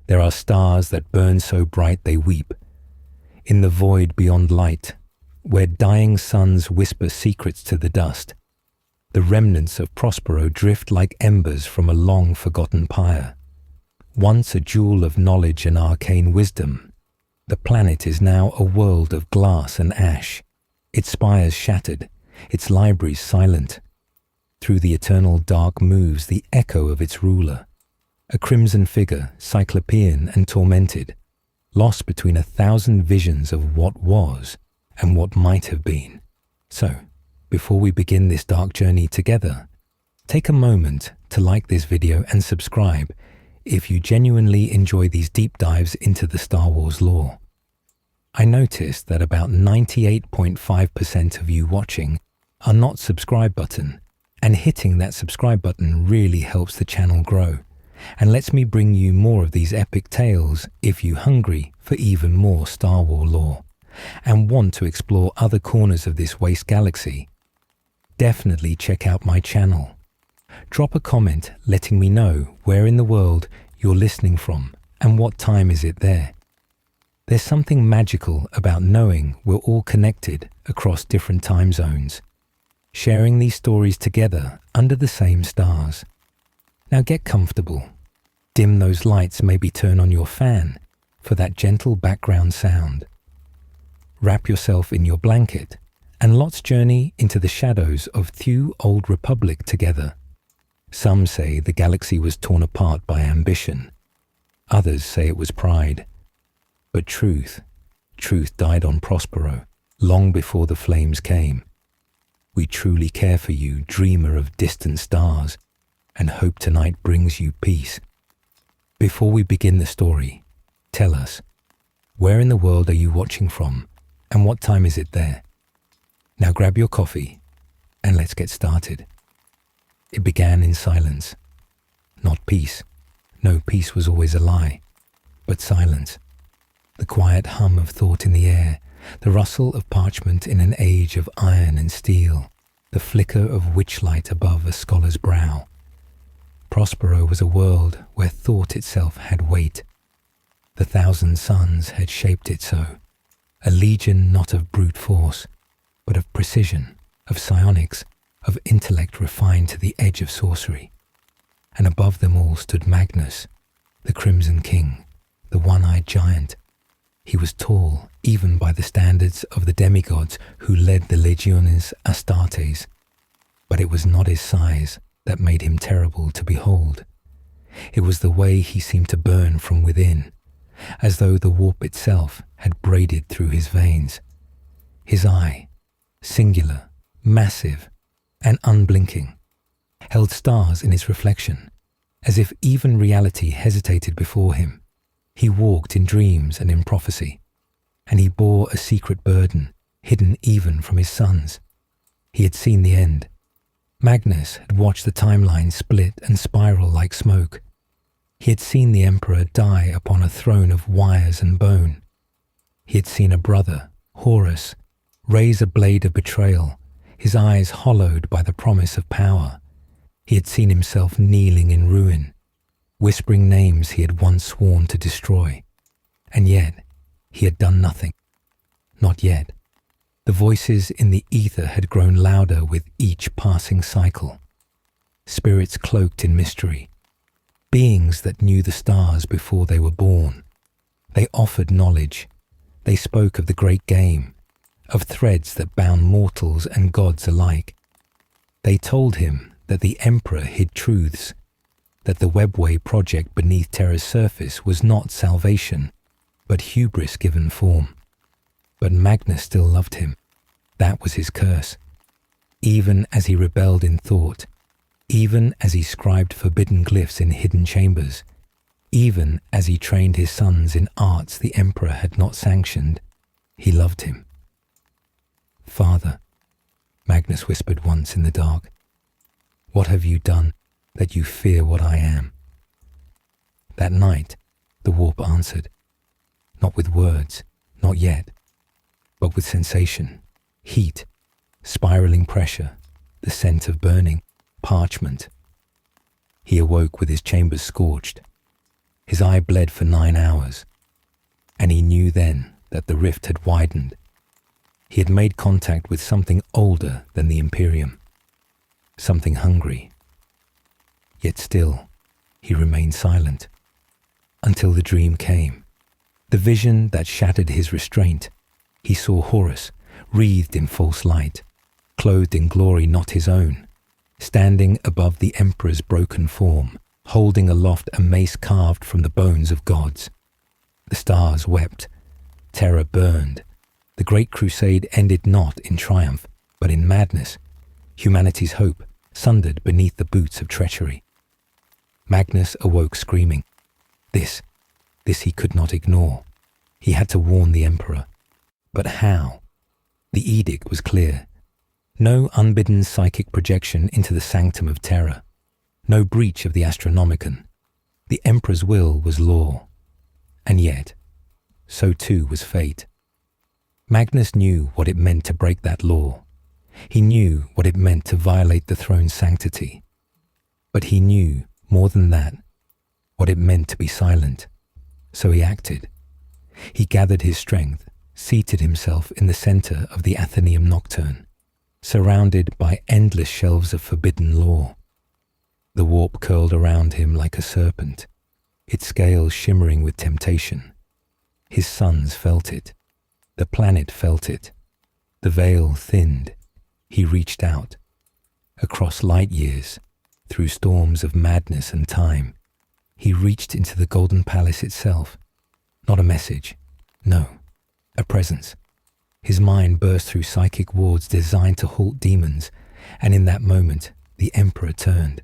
There are stars that burn so bright they weep. In the void beyond light, where dying suns whisper secrets to the dust, the remnants of Prospero drift like embers from a long-forgotten pyre. Once a jewel of knowledge and arcane wisdom, the planet is now a world of glass and ash, its spires shattered, its libraries silent. Through the eternal dark moves the echo of its ruler, a crimson figure, cyclopean and tormented, lost between 1,000 visions of what was and what might have been. So, before we begin this dark journey together, take a moment to like this video and subscribe if you genuinely enjoy these deep dives into the Star Wars lore. I noticed that about 98.5% of you watching are not subscribe button, and hitting that subscribe button really helps the channel grow and lets me bring you more of these epic tales if you're hungry for even more Star Wars lore and want to explore other corners of this waste galaxy. Definitely check out my channel. Drop a comment letting me know where in the world you're listening from and what time is it there. There's something magical about knowing we're all connected across different time zones, sharing these stories together under the same stars. Now get comfortable. Dim those lights, maybe turn on your fan for that gentle background sound. Wrap yourself in your blanket and let's journey into the shadows of Thew Old Republic together. Some say the galaxy was torn apart by ambition. Others say it was pride. But truth died on Prospero long before the flames came. We truly care for you, dreamer of distant stars, and hope tonight brings you peace. Before we begin the story, tell us, where in the world are you watching from, and what time is it there? Now grab your coffee, and let's get started. It began in silence. Not peace. No, peace was always a lie. But silence. The quiet hum of thought in the air, the rustle of parchment in an age of iron and steel, the flicker of witchlight above a scholar's brow. Prospero was a world where thought itself had weight. The 1,000 suns had shaped it so. A legion not of brute force, but of precision, of psionics, of intellect refined to the edge of sorcery. And above them all stood Magnus, the Crimson King, the one-eyed giant. He was tall, even by the standards of the demigods who led the Legiones Astartes. But it was not his size that made him terrible to behold. It was the way he seemed to burn from within, as though the warp itself had braided through his veins. His eye, singular, massive, and unblinking, held stars in its reflection, as if even reality hesitated before him. He walked in dreams and in prophecy, and he bore a secret burden, hidden even from his sons. He had seen the end. Magnus had watched the timeline split and spiral like smoke. He had seen the Emperor die upon a throne of wires and bone. He had seen a brother, Horus, raise a blade of betrayal, his eyes hollowed by the promise of power. He had seen himself kneeling in ruin, whispering names he had once sworn to destroy. And yet, he had done nothing. Not yet. The voices in the ether had grown louder with each passing cycle. Spirits cloaked in mystery. Beings that knew the stars before they were born. They offered knowledge. They spoke of the great game, of threads that bound mortals and gods alike. They told him that the Emperor hid truths, that the Webway project beneath Terra's surface was not salvation, but hubris given form. But Magnus still loved him. That was his curse. Even as he rebelled in thought, even as he scribed forbidden glyphs in hidden chambers, even as he trained his sons in arts the Emperor had not sanctioned, he loved him. "Father," Magnus whispered once in the dark, "what have you done that you fear what I am?" That night, the warp answered, not with words, not yet, but with sensation, heat, spiraling pressure, the scent of burning, parchment. He awoke with his chambers scorched. His eye bled for 9 hours, and he knew then that the rift had widened. He had made contact with something older than the Imperium, something hungry. Yet still, he remained silent, until the dream came. The vision that shattered his restraint. He saw Horus, wreathed in false light, clothed in glory not his own, standing above the Emperor's broken form, holding aloft a mace carved from the bones of gods. The stars wept, terror burned. The great crusade ended not in triumph, but in madness. Humanity's hope sundered beneath the boots of treachery. Magnus awoke screaming. This he could not ignore. He had to warn the Emperor. But how? The edict was clear. No unbidden psychic projection into the sanctum of terror. No breach of the Astronomicon. The Emperor's will was law. And yet, so too was fate. Magnus knew what it meant to break that law. He knew what it meant to violate the throne's sanctity. But he knew, more than that, what it meant to be silent. So he acted. He gathered his strength, seated himself in the center of the Athenaeum Nocturne, surrounded by endless shelves of forbidden lore. The warp curled around him like a serpent, its scales shimmering with temptation. His sons felt it. The planet felt it. The veil thinned. He reached out. Across light years, through storms of madness and time, he reached into the Golden Palace itself. Not a message. No, a presence. His mind burst through psychic wards designed to halt demons, and in that moment, the Emperor turned.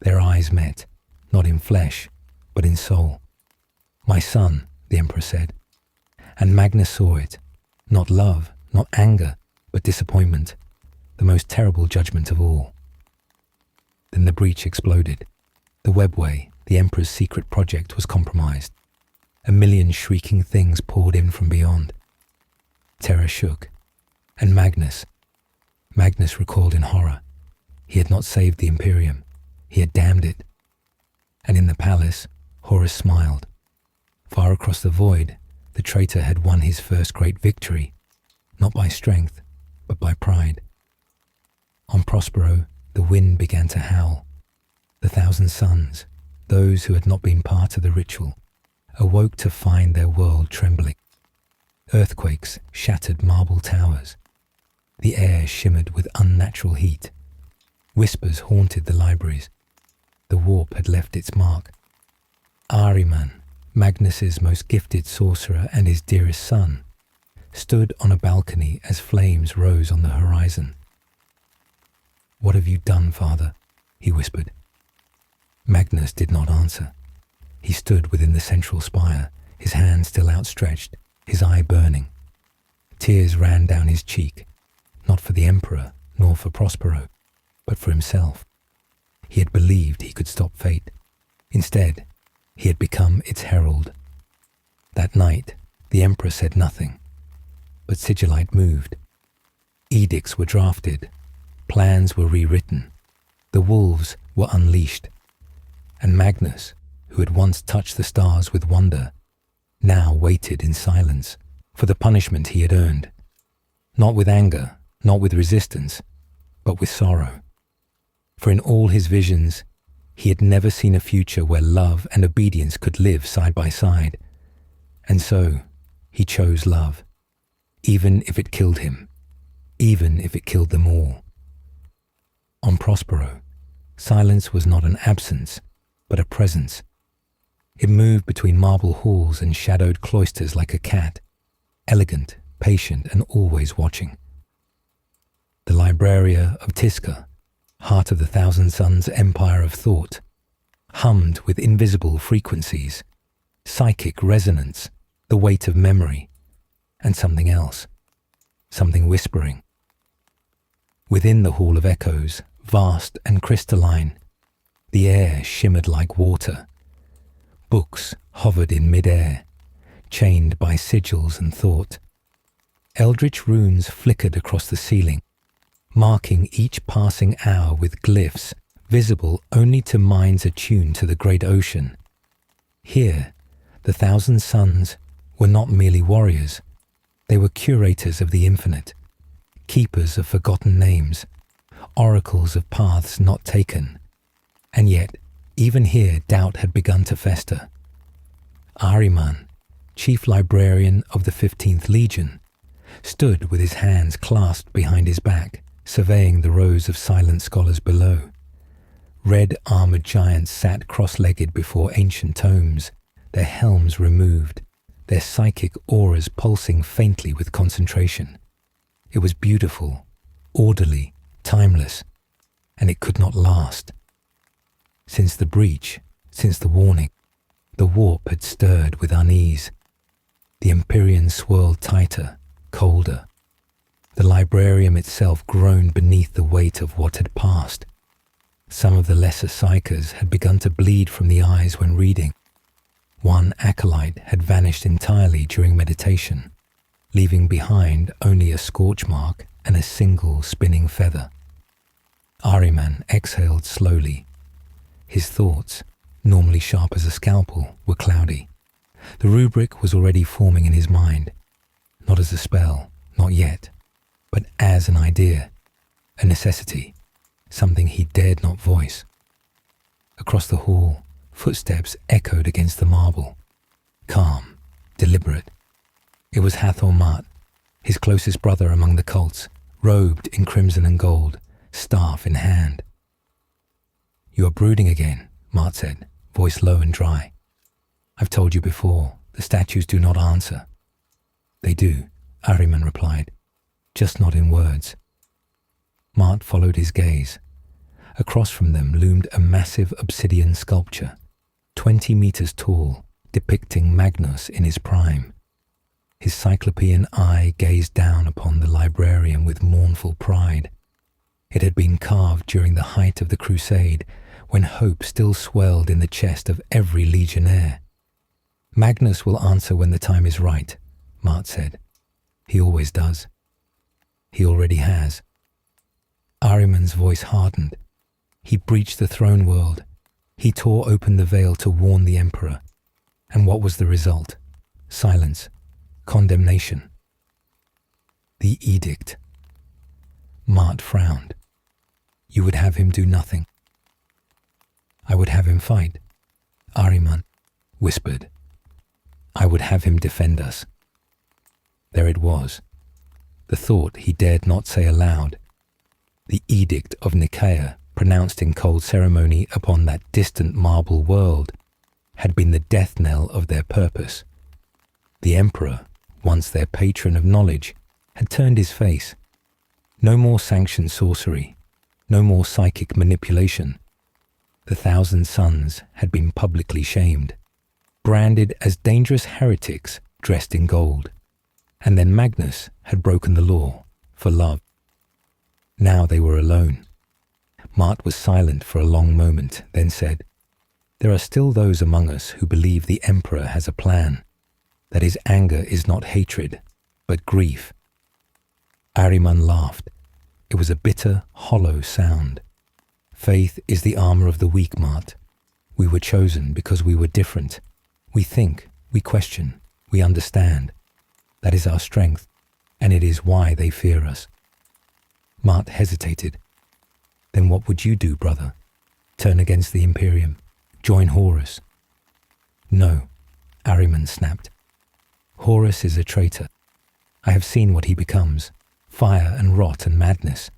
Their eyes met, not in flesh, but in soul. "My son," the Emperor said. And Magnus saw it. Not love, not anger, but disappointment. The most terrible judgment of all. Then the breach exploded. The webway, the Emperor's secret project, was compromised. A million shrieking things poured in from beyond. Terror shook. And Magnus recalled in horror. He had not saved the Imperium. He had damned it. And in the palace, Horus smiled. Far across the void, the traitor had won his first great victory, not by strength, but by pride. On Prospero, the wind began to howl. The 1,000 suns, those who had not been part of the ritual, awoke to find their world trembling. Earthquakes shattered marble towers. The air shimmered with unnatural heat. Whispers haunted the libraries. The warp had left its mark. Ahriman, Magnus's most gifted sorcerer and his dearest son, stood on a balcony as flames rose on the horizon. "What have you done, father?" he whispered. Magnus did not answer. He stood within the central spire, his hand still outstretched, his eye burning. Tears ran down his cheek, not for the Emperor, nor for Prospero, but for himself. He had believed he could stop fate. Instead, he had become its herald. That night, the Emperor said nothing, but Sigillite moved. Edicts were drafted, plans were rewritten, the wolves were unleashed, and Magnus, who had once touched the stars with wonder, now waited in silence for the punishment he had earned, not with anger, not with resistance, but with sorrow. For in all his visions, he had never seen a future where love and obedience could live side by side. And so, he chose love, even if it killed him, even if it killed them all. On Prospero, silence was not an absence, but a presence. It moved between marble halls and shadowed cloisters like a cat, elegant, patient, and always watching. The Libraria of Tisca, heart of the 1,000 Suns' empire of thought, hummed with invisible frequencies, psychic resonance, the weight of memory, and something else, something whispering. Within the Hall of Echoes, vast and crystalline, the air shimmered like water. Books hovered in mid-air, chained by sigils and thought. Eldritch runes flickered across the ceiling, marking each passing hour with glyphs visible only to minds attuned to the great ocean. Here, the Thousand Sons were not merely warriors. They were curators of the infinite, keepers of forgotten names, oracles of paths not taken. And yet, even here, doubt had begun to fester. Ahriman, chief librarian of the 15th Legion, stood with his hands clasped behind his back, surveying the rows of silent scholars below. Red armored giants sat cross-legged before ancient tomes, their helms removed, their psychic auras pulsing faintly with concentration. It was beautiful, orderly, timeless, and it could not last. Since the breach, since the warning, the warp had stirred with unease. The Imperium swirled tighter, colder. The librarium itself groaned beneath the weight of what had passed. Some of the lesser psychers had begun to bleed from the eyes when reading. One acolyte had vanished entirely during meditation, leaving behind only a scorch mark and a single spinning feather. Ahriman exhaled slowly. His thoughts, normally sharp as a scalpel, were cloudy. The rubric was already forming in his mind, not as a spell, not yet, but as an idea, a necessity, something he dared not voice. Across the hall, footsteps echoed against the marble, calm, deliberate. It was Hathor Mart, his closest brother among the cults, robed in crimson and gold, staff in hand. "You are brooding again," Mart said, voice low and dry. "I've told you before, the statues do not answer." "They do," Ahriman replied, "just not in words." Mart followed his gaze. Across from them loomed a massive obsidian sculpture, 20 meters tall, depicting Magnus in his prime. His cyclopean eye gazed down upon the librarian with mournful pride. It had been carved during the height of the crusade, when hope still swelled in the chest of every legionnaire. "Magnus will answer when the time is right," Mart said. "He always does. He already has." Ahriman's voice hardened. He breached the throne world. He tore open the veil to warn the Emperor. And what was the result? Silence. Condemnation. The edict. Mart frowned. "You would have him do nothing." "I would have him fight," Ahriman whispered. "I would have him defend us." There it was. The thought he dared not say aloud. The Edict of Nicaea, pronounced in cold ceremony upon that distant marble world, had been the death knell of their purpose. The Emperor, once their patron of knowledge, had turned his face. No more sanctioned sorcery, no more psychic manipulation. The Thousand Sons had been publicly shamed, branded as dangerous heretics dressed in gold. And then Magnus had broken the law for love. Now they were alone. Mart was silent for a long moment, then said, "There are still those among us who believe the Emperor has a plan, that his anger is not hatred, but grief." Ahriman laughed. It was a bitter, hollow sound. "Faith is the armor of the weak, Mart. We were chosen because we were different. We think, we question, we understand. That is our strength, and it is why they fear us." Mart hesitated. "Then what would you do, brother? Turn against the Imperium? Join Horus?" "No," Ahriman snapped. "Horus is a traitor. I have seen what he becomes, fire and rot and madness.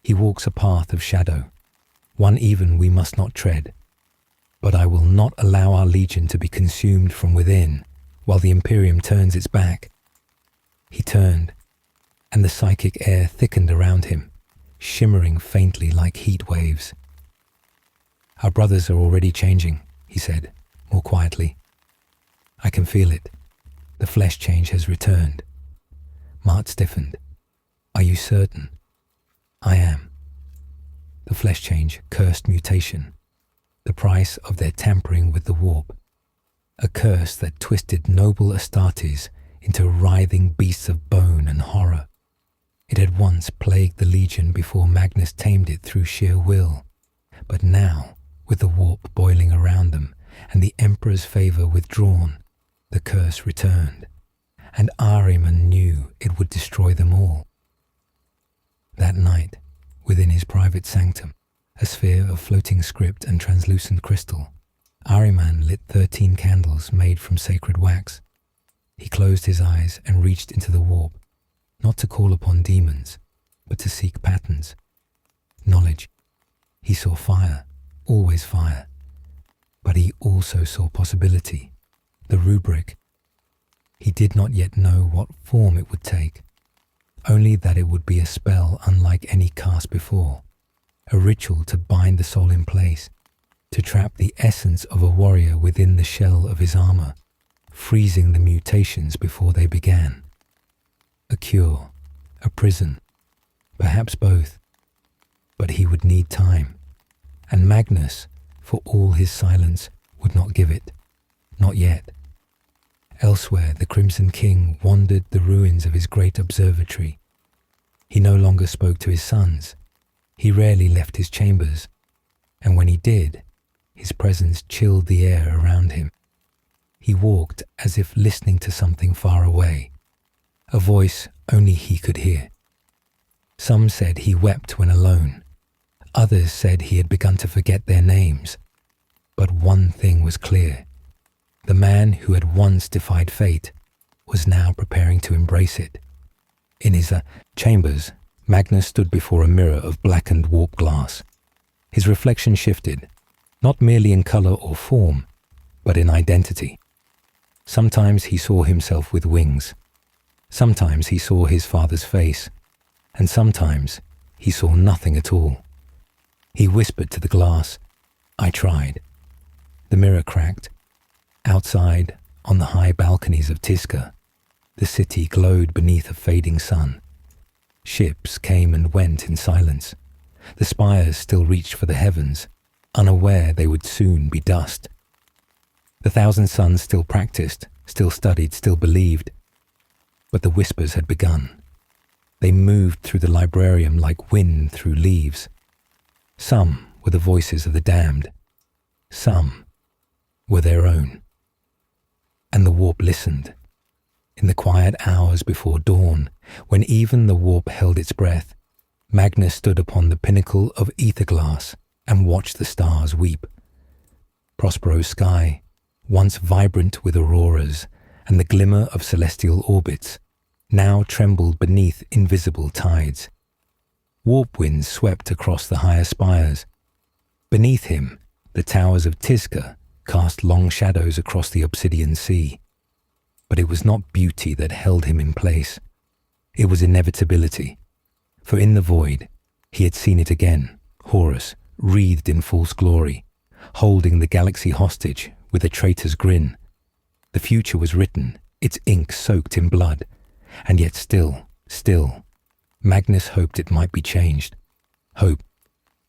He walks a path of shadow, one even we must not tread. But I will not allow our legion to be consumed from within while the Imperium turns its back." He turned, and the psychic air thickened around him, shimmering faintly like heat waves. "Our brothers are already changing," he said, more quietly. "I can feel it. The flesh change has returned." Mart stiffened. "Are you certain?" "I am." The flesh change cursed mutation, the price of their tampering with the warp. A curse that twisted noble Astartes into writhing beasts of bone and horror. It had once plagued the Legion before Magnus tamed it through sheer will, but now, with the warp boiling around them, and the emperor's favor withdrawn, the curse returned, and Ahriman knew it would destroy them all. That night, within his private sanctum, a sphere of floating script and translucent crystal, Ahriman lit 13 candles made from sacred wax. He closed his eyes and reached into the warp, not to call upon demons, but to seek patterns. Knowledge. He saw fire, always fire. But he also saw possibility, the rubric. He did not yet know what form it would take, only that it would be a spell unlike any cast before, a ritual to bind the soul in place, to trap the essence of a warrior within the shell of his armor, freezing the mutations before they began. A cure, a prison, perhaps both. But he would need time, and Magnus, for all his silence, would not give it, not yet. Elsewhere, the Crimson King wandered the ruins of his great observatory. He no longer spoke to his sons. He rarely left his chambers, and when he did, his presence chilled the air around him. He walked as if listening to something far away, a voice only he could hear. Some said he wept when alone. Others said he had begun to forget their names. But one thing was clear. The man who had once defied fate was now preparing to embrace it. In his chambers, Magnus stood before a mirror of blackened warp glass. His reflection shifted, not merely in color or form, but in identity. Sometimes he saw himself with wings. Sometimes he saw his father's face. And sometimes he saw nothing at all. He whispered to the glass, "I tried." The mirror cracked. Outside, on the high balconies of Tizca, the city glowed beneath a fading sun. Ships came and went in silence. The spires still reached for the heavens, unaware they would soon be dust. The thousand suns still practiced, still studied, still believed. But the whispers had begun. They moved through the librarium like wind through leaves. Some were the voices of the damned. Some were their own. And the warp listened. In the quiet hours before dawn, when even the warp held its breath, Magnus stood upon the pinnacle of ether glass and watched the stars weep. Prospero's sky, once vibrant with auroras and the glimmer of celestial orbits, now trembled beneath invisible tides. Warp winds swept across the higher spires. Beneath him, the towers of Tizca cast long shadows across the obsidian sea. But it was not beauty that held him in place. It was inevitability. For in the void, he had seen it again, Horus, wreathed in false glory, holding the galaxy hostage with a traitor's grin. The future was written, its ink soaked in blood, and yet still, Magnus hoped it might be changed. Hope,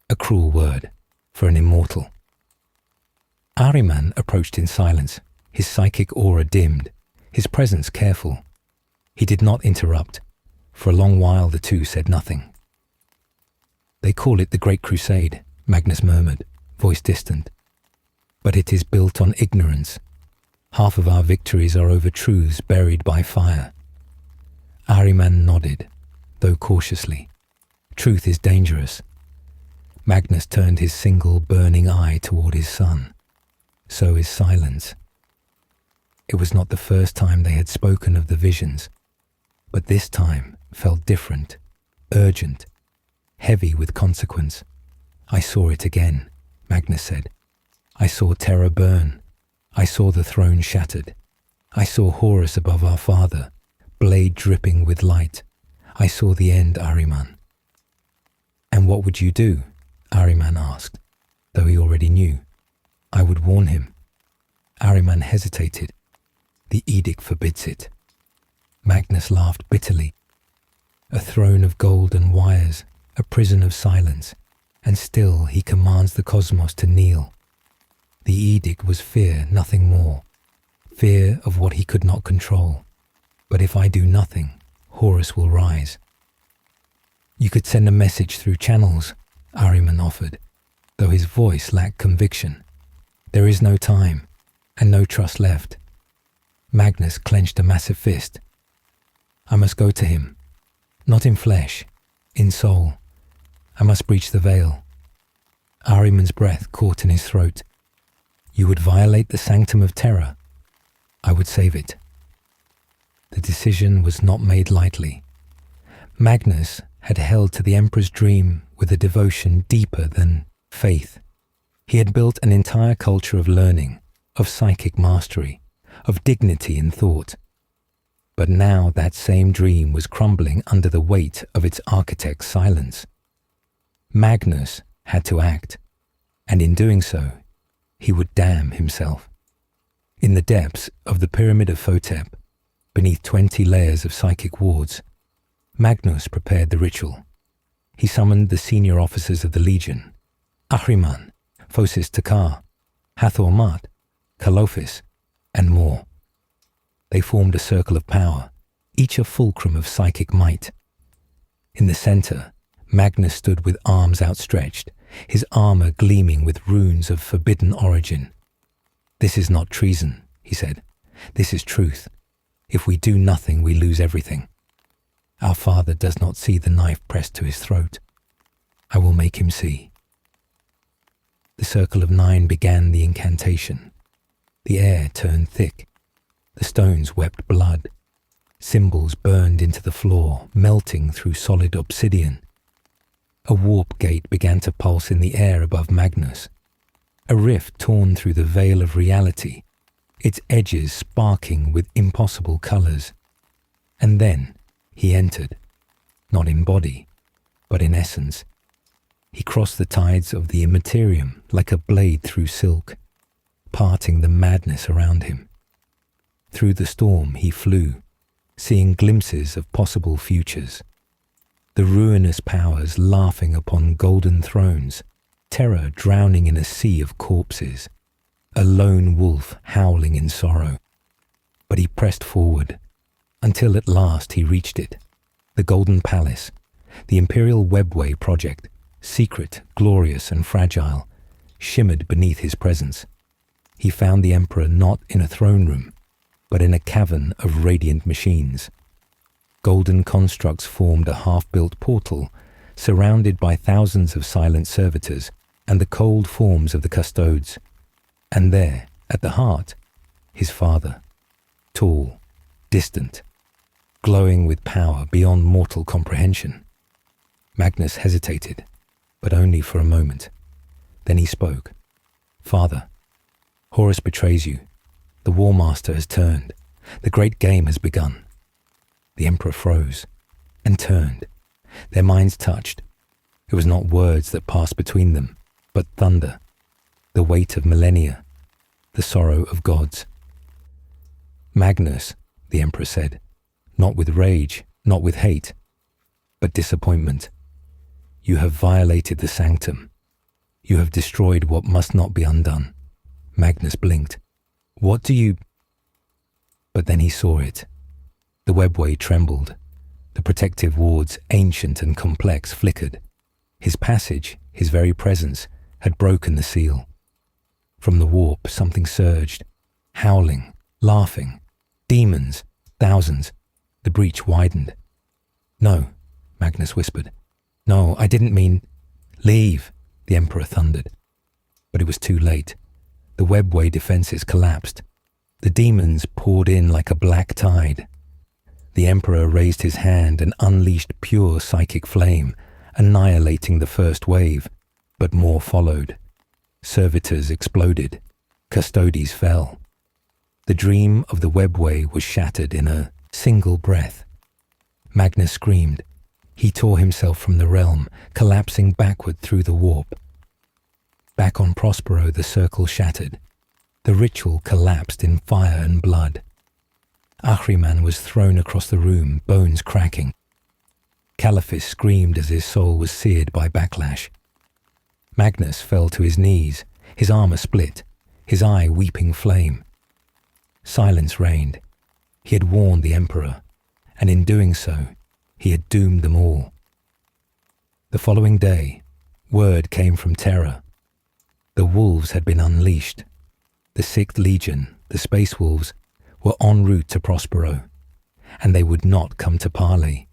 a cruel word for an immortal. Ahriman approached in silence, his psychic aura dimmed, his presence careful. He did not interrupt. For a long while the two said nothing. "They call it the Great Crusade," Magnus murmured, voice distant. "But it is built on ignorance. Half of our victories are over truths buried by fire." Ahriman nodded, though cautiously. Truth is dangerous. Magnus turned his single burning eye toward his son. So is silence. It was not the first time they had spoken of the visions, but this time felt different, urgent, heavy with consequence. "I saw it again," Magnus said. "I saw terror burn. I saw the throne shattered. I saw Horus above our father, blade dripping with light. I saw the end, Ahriman." "And what would you do?" Ahriman asked, though he already knew. "I would warn him." Ahriman hesitated. "The edict forbids it." Magnus laughed bitterly. "A throne of golden wires, a prison of silence, and still he commands the cosmos to kneel. The edict was fear, nothing more. Fear of what he could not control. But if I do nothing, Horus will rise." "You could send a message through channels," Ahriman offered, though his voice lacked conviction. There is no time, and no trust left. Magnus clenched a massive fist. I must go to him, not in flesh, in soul. I must breach the veil. Ahriman's breath caught in his throat. You would violate the sanctum of terror. I would save it. The decision was not made lightly. Magnus had held to the Emperor's dream with a devotion deeper than faith. He had built an entire culture of learning, of psychic mastery, of dignity in thought. But now that same dream was crumbling under the weight of its architect's silence. Magnus had to act, and in doing so, he would damn himself. In the depths of the Pyramid of Photep, beneath 20 layers of psychic wards, Magnus prepared the ritual. He summoned the senior officers of the Legion, Ahriman, Phocis Takar, Hathor Mat, Kalophis, and more. They formed a circle of power, each a fulcrum of psychic might. In the center, Magnus stood with arms outstretched, his armor gleaming with runes of forbidden origin. This is not treason, he said. This is truth. If we do nothing, we lose everything. Our father does not see the knife pressed to his throat. I will make him see. The circle of 9 began the incantation. The air turned thick. The stones wept blood. Symbols burned into the floor, melting through solid obsidian. A warp gate began to pulse in the air above Magnus. A rift torn through the veil of reality, its edges sparking with impossible colors. And then he entered, not in body, but in essence. He crossed the tides of the Imperium like a blade through silk, parting the madness around him. Through the storm he flew, seeing glimpses of possible futures. The ruinous powers laughing upon golden thrones, terror drowning in a sea of corpses, a lone wolf howling in sorrow. But he pressed forward, until at last he reached it, the Golden Palace, the Imperial Webway project, secret, glorious and fragile, shimmered beneath his presence. He found the Emperor not in a throne room, but in a cavern of radiant machines. Golden constructs formed a half-built portal, surrounded by thousands of silent servitors and the cold forms of the custodes. And there, at the heart, his father, tall, distant, glowing with power beyond mortal comprehension. Magnus hesitated, but only for a moment. Then he spoke. Father, Horus betrays you. The War Master has turned. The great game has begun. The Emperor froze and turned. Their minds touched. It was not words that passed between them, but thunder, the weight of millennia, the sorrow of gods. Magnus, the Emperor said, not with rage, not with hate, but disappointment. You have violated the sanctum. You have destroyed what must not be undone. Magnus blinked. What do you... But then he saw it. The webway trembled. The protective wards, ancient and complex, flickered. His passage, his very presence, had broken the seal. From the warp, something surged, howling, laughing. Demons, thousands. The breach widened. No, Magnus whispered. No, I didn't mean... Leave, the Emperor thundered. But it was too late. The webway defenses collapsed. The demons poured in like a black tide. The Emperor raised his hand and unleashed pure psychic flame, annihilating the first wave, but more followed. Servitors exploded. Custodes fell. The dream of the webway was shattered in a single breath. Magnus screamed. He tore himself from the realm, collapsing backward through the warp. Back on Prospero, the circle shattered. The ritual collapsed in fire and blood. Ahriman was thrown across the room, bones cracking. Kalophis screamed as his soul was seared by backlash. Magnus fell to his knees, his armor split, his eye weeping flame. Silence reigned. He had warned the Emperor, and in doing so, he had doomed them all. The following day, word came from Terra. The wolves had been unleashed, The Sixth Legion, the Space Wolves, were en route to Prospero, and they would not come to parley.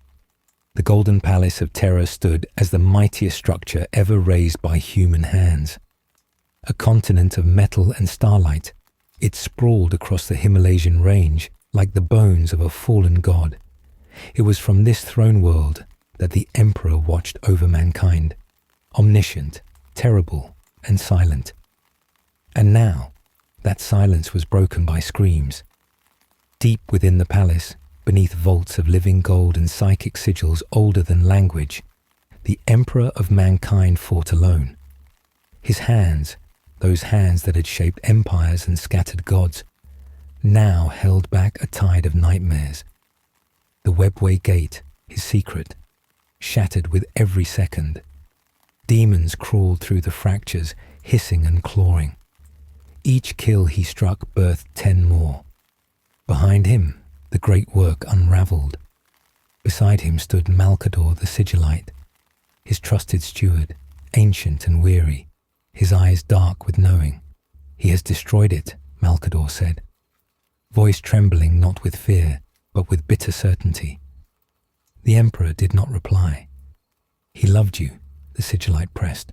The Golden Palace of Terror stood as the mightiest structure ever raised by human hands. A continent of metal and starlight, it sprawled across the Himalayan range like the bones of a fallen god. It was from this throne world that the Emperor watched over mankind, omniscient, terrible, and silent. And now, that silence was broken by screams. Deep within the palace, beneath vaults of living gold and psychic sigils older than language, the Emperor of mankind fought alone. His hands, those hands that had shaped empires and scattered gods, now held back a tide of nightmares. The webway gate, his secret, shattered with every second. Demons crawled through the fractures, hissing and clawing. Each kill he struck birthed 10 more. Behind him, the great work unravelled. Beside him stood Malkador the Sigillite, his trusted steward, ancient and weary, his eyes dark with knowing. He has destroyed it, Malkador said, voice trembling not with fear, but with bitter certainty. The Emperor did not reply. He loved you, the Sigillite pressed.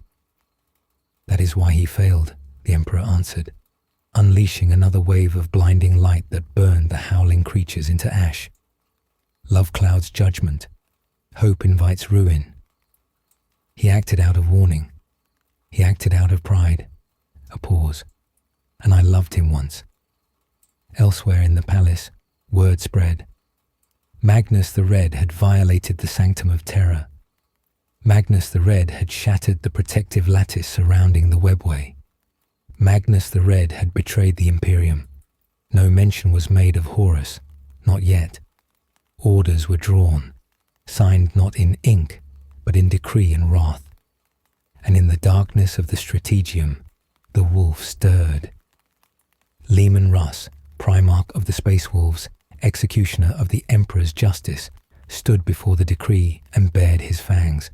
That is why he failed, the Emperor answered, unleashing another wave of blinding light that burned the howling creatures into ash. Love clouds judgment. Hope invites ruin. He acted out of warning. He acted out of pride. A pause. And I loved him once. Elsewhere in the palace, word spread. Magnus the Red had violated the sanctum of terror. Magnus the Red had shattered the protective lattice surrounding the webway. Magnus the Red had betrayed the Imperium. No mention was made of Horus, not yet. Orders were drawn, signed not in ink, but in decree and wrath. And in the darkness of the strategium, the wolf stirred. Leman Russ, Primarch of the Space Wolves, executioner of the Emperor's justice, stood before the decree and bared his fangs.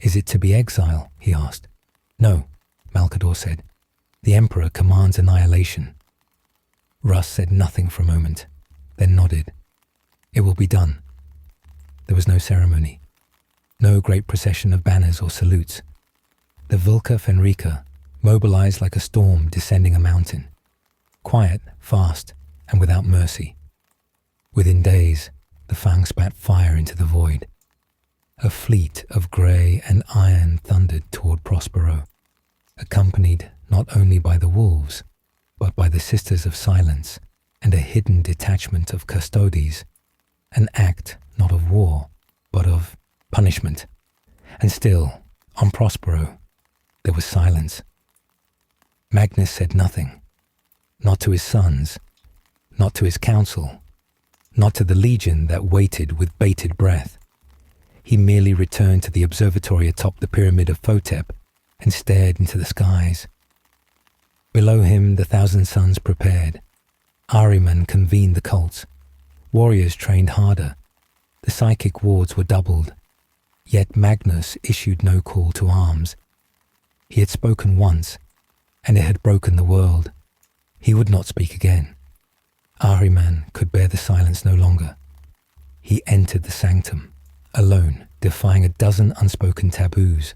Is it to be exile? He asked. No, Malkador said. The Emperor commands annihilation. Russ said nothing for a moment, then nodded. It will be done. There was no ceremony, no great procession of banners or salutes. The Vulca Fenrica mobilized like a storm descending a mountain, quiet, fast, and without mercy. Within days, the Fang spat fire into the void. A fleet of grey and iron thundered toward Prospero, accompanied not only by the wolves, but by the Sisters of Silence and a hidden detachment of custodes, an act not of war, but of punishment. And still, on Prospero, there was silence. Magnus said nothing, not to his sons, not to his council, not to the legion that waited with bated breath. He merely returned to the observatory atop the pyramid of Photep and stared into the skies. Below him, the Thousand Suns prepared. Ahriman convened the cults. Warriors trained harder. The psychic wards were doubled. Yet Magnus issued no call to arms. He had spoken once, and it had broken the world. He would not speak again. Ahriman could bear the silence no longer. He entered the sanctum, alone, defying a dozen unspoken taboos,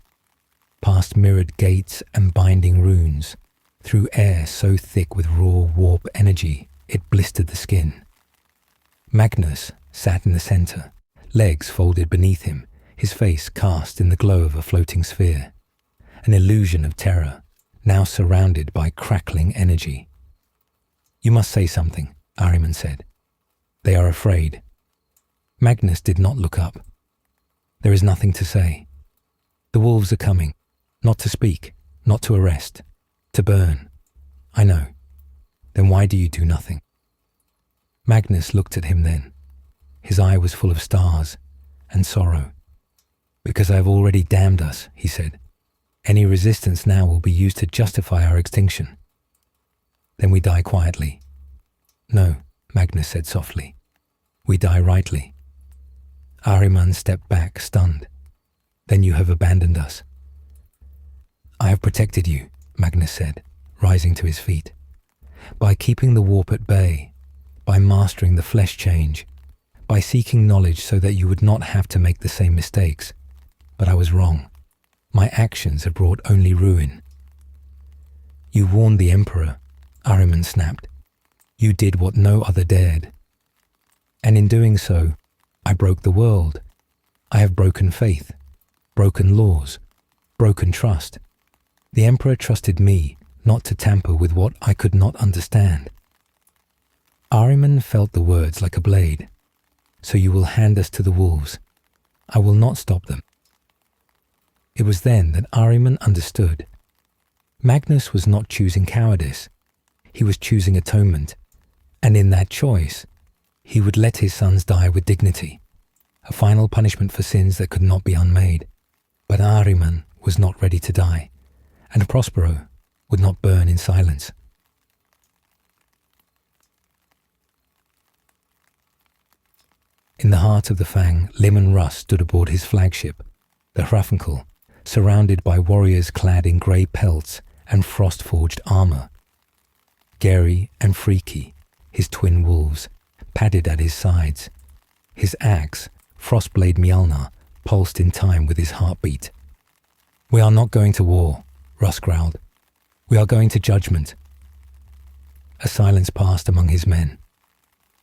past mirrored gates and binding runes, through air so thick with raw warp energy it blistered the skin. Magnus sat in the center, legs folded beneath him, his face cast in the glow of a floating sphere, an illusion of terror, now surrounded by crackling energy. You must say something, Ahriman said. They are afraid. Magnus did not look up. There is nothing to say. The wolves are coming, not to speak, not to arrest, to burn. I know. Then why do you do nothing? Magnus looked at him then. His eye was full of stars and sorrow. Because I have already damned us, he said. Any resistance now will be used to justify our extinction. Then we die quietly. No, Magnus said softly. We die rightly. Ahriman stepped back, stunned. Then you have abandoned us. I have protected you, Magnus said, rising to his feet. by keeping the warp at bay, by mastering the flesh change, by seeking knowledge so that you would not have to make the same mistakes. But I was wrong. My actions had brought only ruin. You warned the Emperor, Ahriman snapped. You did what no other dared. And in doing so, I broke the world. I have broken faith, broken laws, broken trust. The Emperor trusted me not to tamper with what I could not understand. Ahriman felt the words like a blade. So you will hand us to the wolves. I will not stop them. It was then that Ahriman understood. Magnus was not choosing cowardice. He was choosing atonement. And in that choice, he would let his sons die with dignity, a final punishment for sins that could not be unmade. But Ahriman was not ready to die, and Prospero would not burn in silence. In the heart of the Fang, Lim and Russ stood aboard his flagship, the Hrafnkel, surrounded by warriors clad in grey pelts and frost-forged armour. Gary and Freaky, his twin wolves, padded at his sides. His axe, Frostblade Mjolnir, pulsed in time with his heartbeat. "We are not going to war," Russ growled. "We are going to judgment." A silence passed among his men.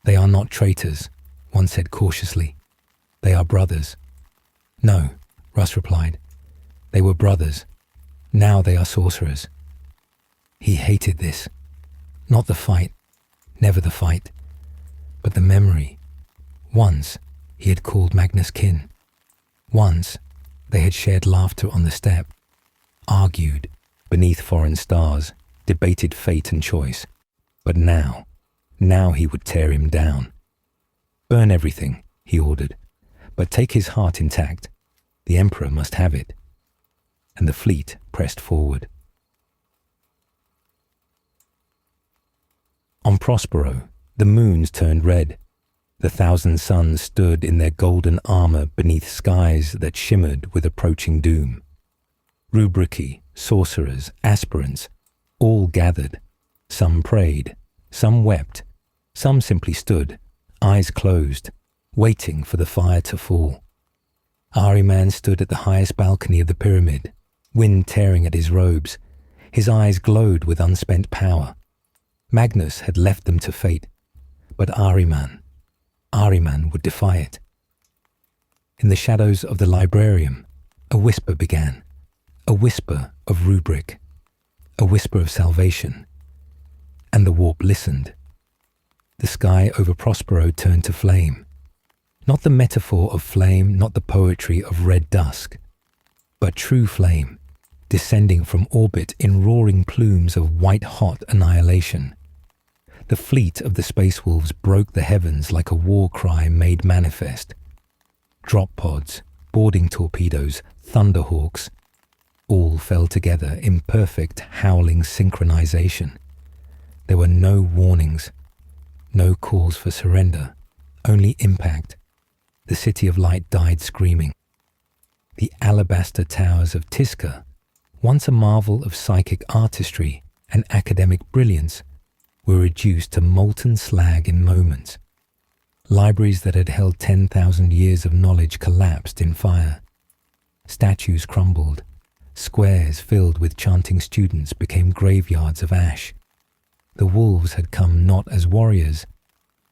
"They are not traitors," one said cautiously. "They are brothers." "No," Russ replied. "They were brothers. Now they are sorcerers." He hated this. Not the fight, never the fight, but the memory. Once he had called Magnus kin. Once they had shared laughter on the steppe, argued beneath foreign stars, debated fate and choice. But now he would tear him down. "Burn everything," he ordered, "but take his heart intact. The Emperor must have it." And the fleet pressed forward. On Prospero, the moons turned red. The 1,000 suns stood in their golden armour beneath skies that shimmered with approaching doom. Rubrici, sorcerers, aspirants, all gathered. Some prayed, some wept, some simply stood, eyes closed, waiting for the fire to fall. Ahriman stood at the highest balcony of the pyramid, wind tearing at his robes. His eyes glowed with unspent power. Magnus had left them to fate, but Ahriman would defy it. In the shadows of the librarium, a whisper began, a whisper of rubric, a whisper of salvation, and the warp listened. The sky over Prospero turned to flame. Not the metaphor of flame, not the poetry of red dusk, but true flame, descending from orbit in roaring plumes of white-hot annihilation. The fleet of the Space Wolves broke the heavens like a war cry made manifest. Drop pods, boarding torpedoes, thunderhawks, all fell together in perfect howling synchronization. There were no warnings, no calls for surrender, only impact. The City of Light died screaming. The alabaster towers of Tisca, once a marvel of psychic artistry and academic brilliance, were reduced to molten slag in moments. Libraries that had held 10,000 years of knowledge collapsed in fire. Statues crumbled. Squares filled with chanting students became graveyards of ash. The wolves had come not as warriors,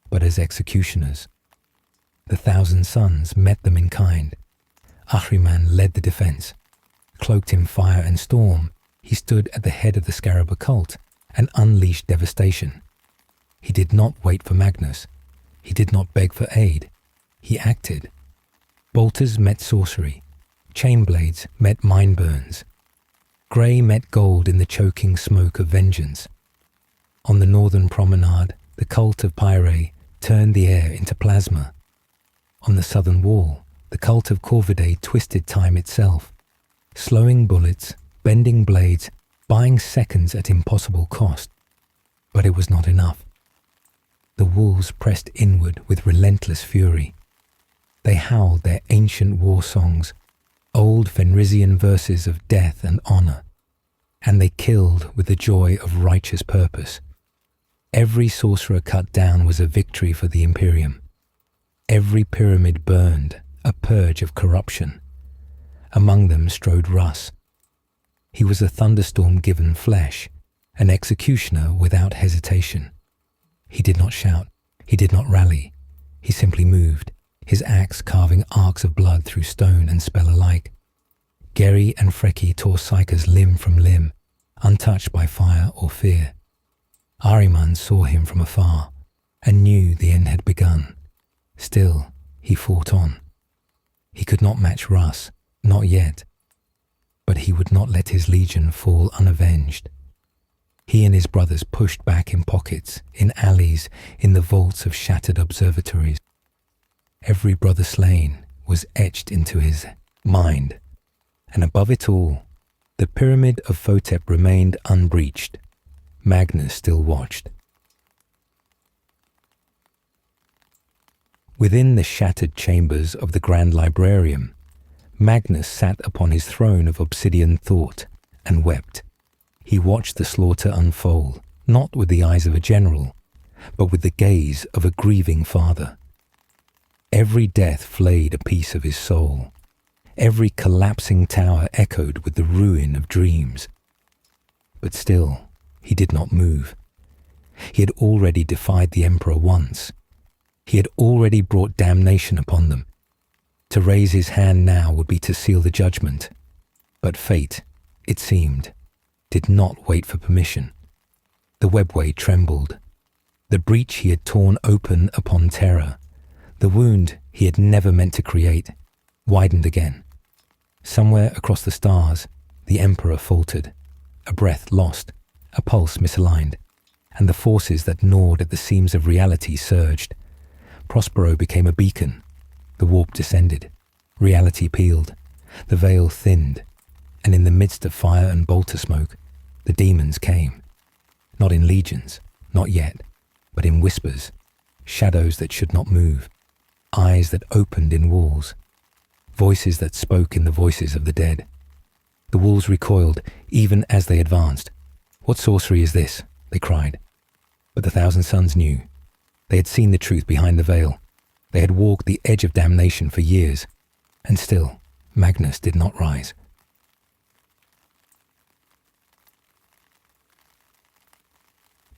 but as executioners. The 1,000 suns met them in kind. Ahriman led the defense. Cloaked in fire and storm, he stood at the head of the Scarab occult and unleashed devastation. He did not wait for Magnus. He did not beg for aid. He acted. Bolters met sorcery. Chainblades met mind burns. Grey met gold in the choking smoke of vengeance. On the northern promenade, the cult of Pyre turned the air into plasma. On the southern wall, the cult of Corvidae twisted time itself, slowing bullets, bending blades, buying seconds at impossible cost. But it was not enough. The wolves pressed inward with relentless fury. They howled their ancient war songs, old Fenrisian verses of death and honor, and they killed with the joy of righteous purpose. Every sorcerer cut down was a victory for the Imperium. Every pyramid burned, a purge of corruption. Among them strode Russ. He was a thunderstorm given flesh, an executioner without hesitation. He did not shout, he did not rally, he simply moved, his axe carving arcs of blood through stone and spell alike. Geri and Freki tore Psyker's limb from limb, untouched by fire or fear. Ahriman saw him from afar, and knew the end had begun. Still, he fought on. He could not match Russ, not yet, but he would not let his legion fall unavenged. He and his brothers pushed back in pockets, in alleys, in the vaults of shattered observatories. Every brother slain was etched into his mind, and above it all, the pyramid of Photep remained unbreached. Magnus still watched. Within the shattered chambers of the Grand Librarium, Magnus sat upon his throne of obsidian thought and wept. He watched the slaughter unfold, not with the eyes of a general, but with the gaze of a grieving father. Every death flayed a piece of his soul. Every collapsing tower echoed with the ruin of dreams. But still, he did not move. He had already defied the Emperor once. He had already brought damnation upon them. To raise his hand now would be to seal the judgment. But fate, it seemed, did not wait for permission. The webway trembled. The breach he had torn open upon terror, the wound he had never meant to create, widened again. Somewhere across the stars, the Emperor faltered, a breath lost, a pulse misaligned, and the forces that gnawed at the seams of reality surged. Prospero became a beacon. The warp descended. Reality peeled. The veil thinned. And in the midst of fire and bolter smoke, the demons came. Not in legions, not yet, but in whispers, shadows that should not move, eyes that opened in walls, voices that spoke in the voices of the dead. The walls recoiled even as they advanced. "What sorcery is this?" they cried. But the Thousand Sons knew. They had seen the truth behind the veil. They had walked the edge of damnation for years, and still Magnus did not rise.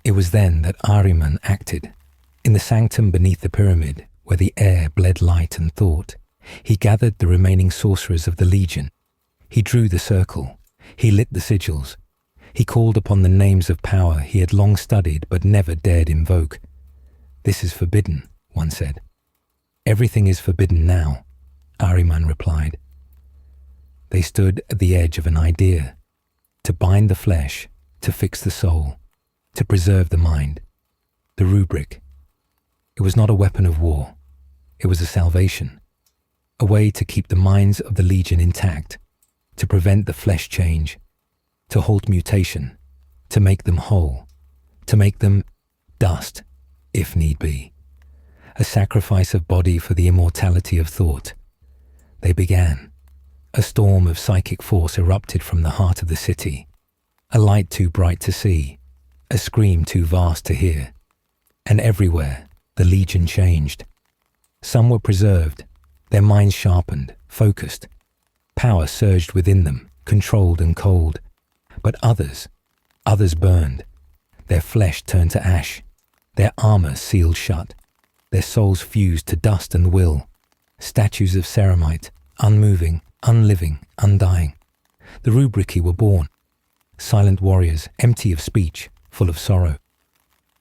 It was then that Ahriman acted. In the sanctum beneath the pyramid, where the air bled light and thought, he gathered the remaining sorcerers of the Legion. He drew the circle. He lit the sigils. He called upon the names of power he had long studied but never dared invoke. "This is forbidden," one said. "Everything is forbidden now," Ahriman replied. They stood at the edge of an idea: to bind the flesh, to fix the soul, to preserve the mind. The rubric. It was not a weapon of war. It was a salvation. A way to keep the minds of the Legion intact, to prevent the flesh change, to halt mutation, to make them whole, to make them dust, if need be. A sacrifice of body for the immortality of thought. They began. A storm of psychic force erupted from the heart of the city. A light too bright to see, a scream too vast to hear. And everywhere, the Legion changed. Some were preserved, their minds sharpened, focused. Power surged within them, controlled and cold. But others burned. Their flesh turned to ash. Their armor sealed shut. Their souls fused to dust and will. Statues of ceramite, unmoving, unliving, undying. The rubrici were born. Silent warriors, empty of speech, full of sorrow.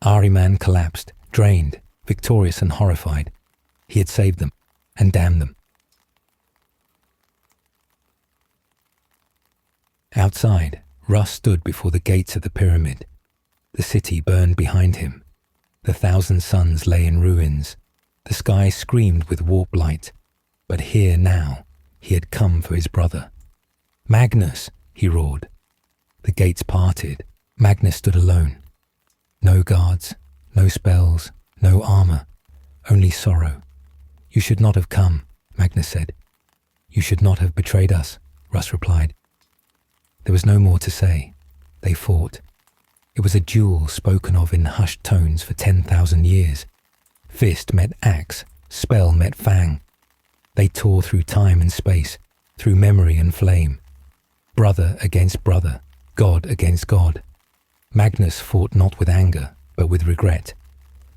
Ahriman collapsed, drained, victorious and horrified. He had saved them and damned them. Outside, Russ stood before the gates of the pyramid. The city burned behind him. The Thousand Suns lay in ruins. The sky screamed with warp light. But here now, he had come for his brother. "Magnus!" he roared. The gates parted. Magnus stood alone. No guards, no spells, no armor, only sorrow. "You should not have come," Magnus said. "You should not have betrayed us," Russ replied. There was no more to say. They fought. It was a duel spoken of in hushed tones for 10,000 years. Fist met axe, spell met fang. They tore through time and space, through memory and flame. Brother against brother, God against God. Magnus fought not with anger, but with regret.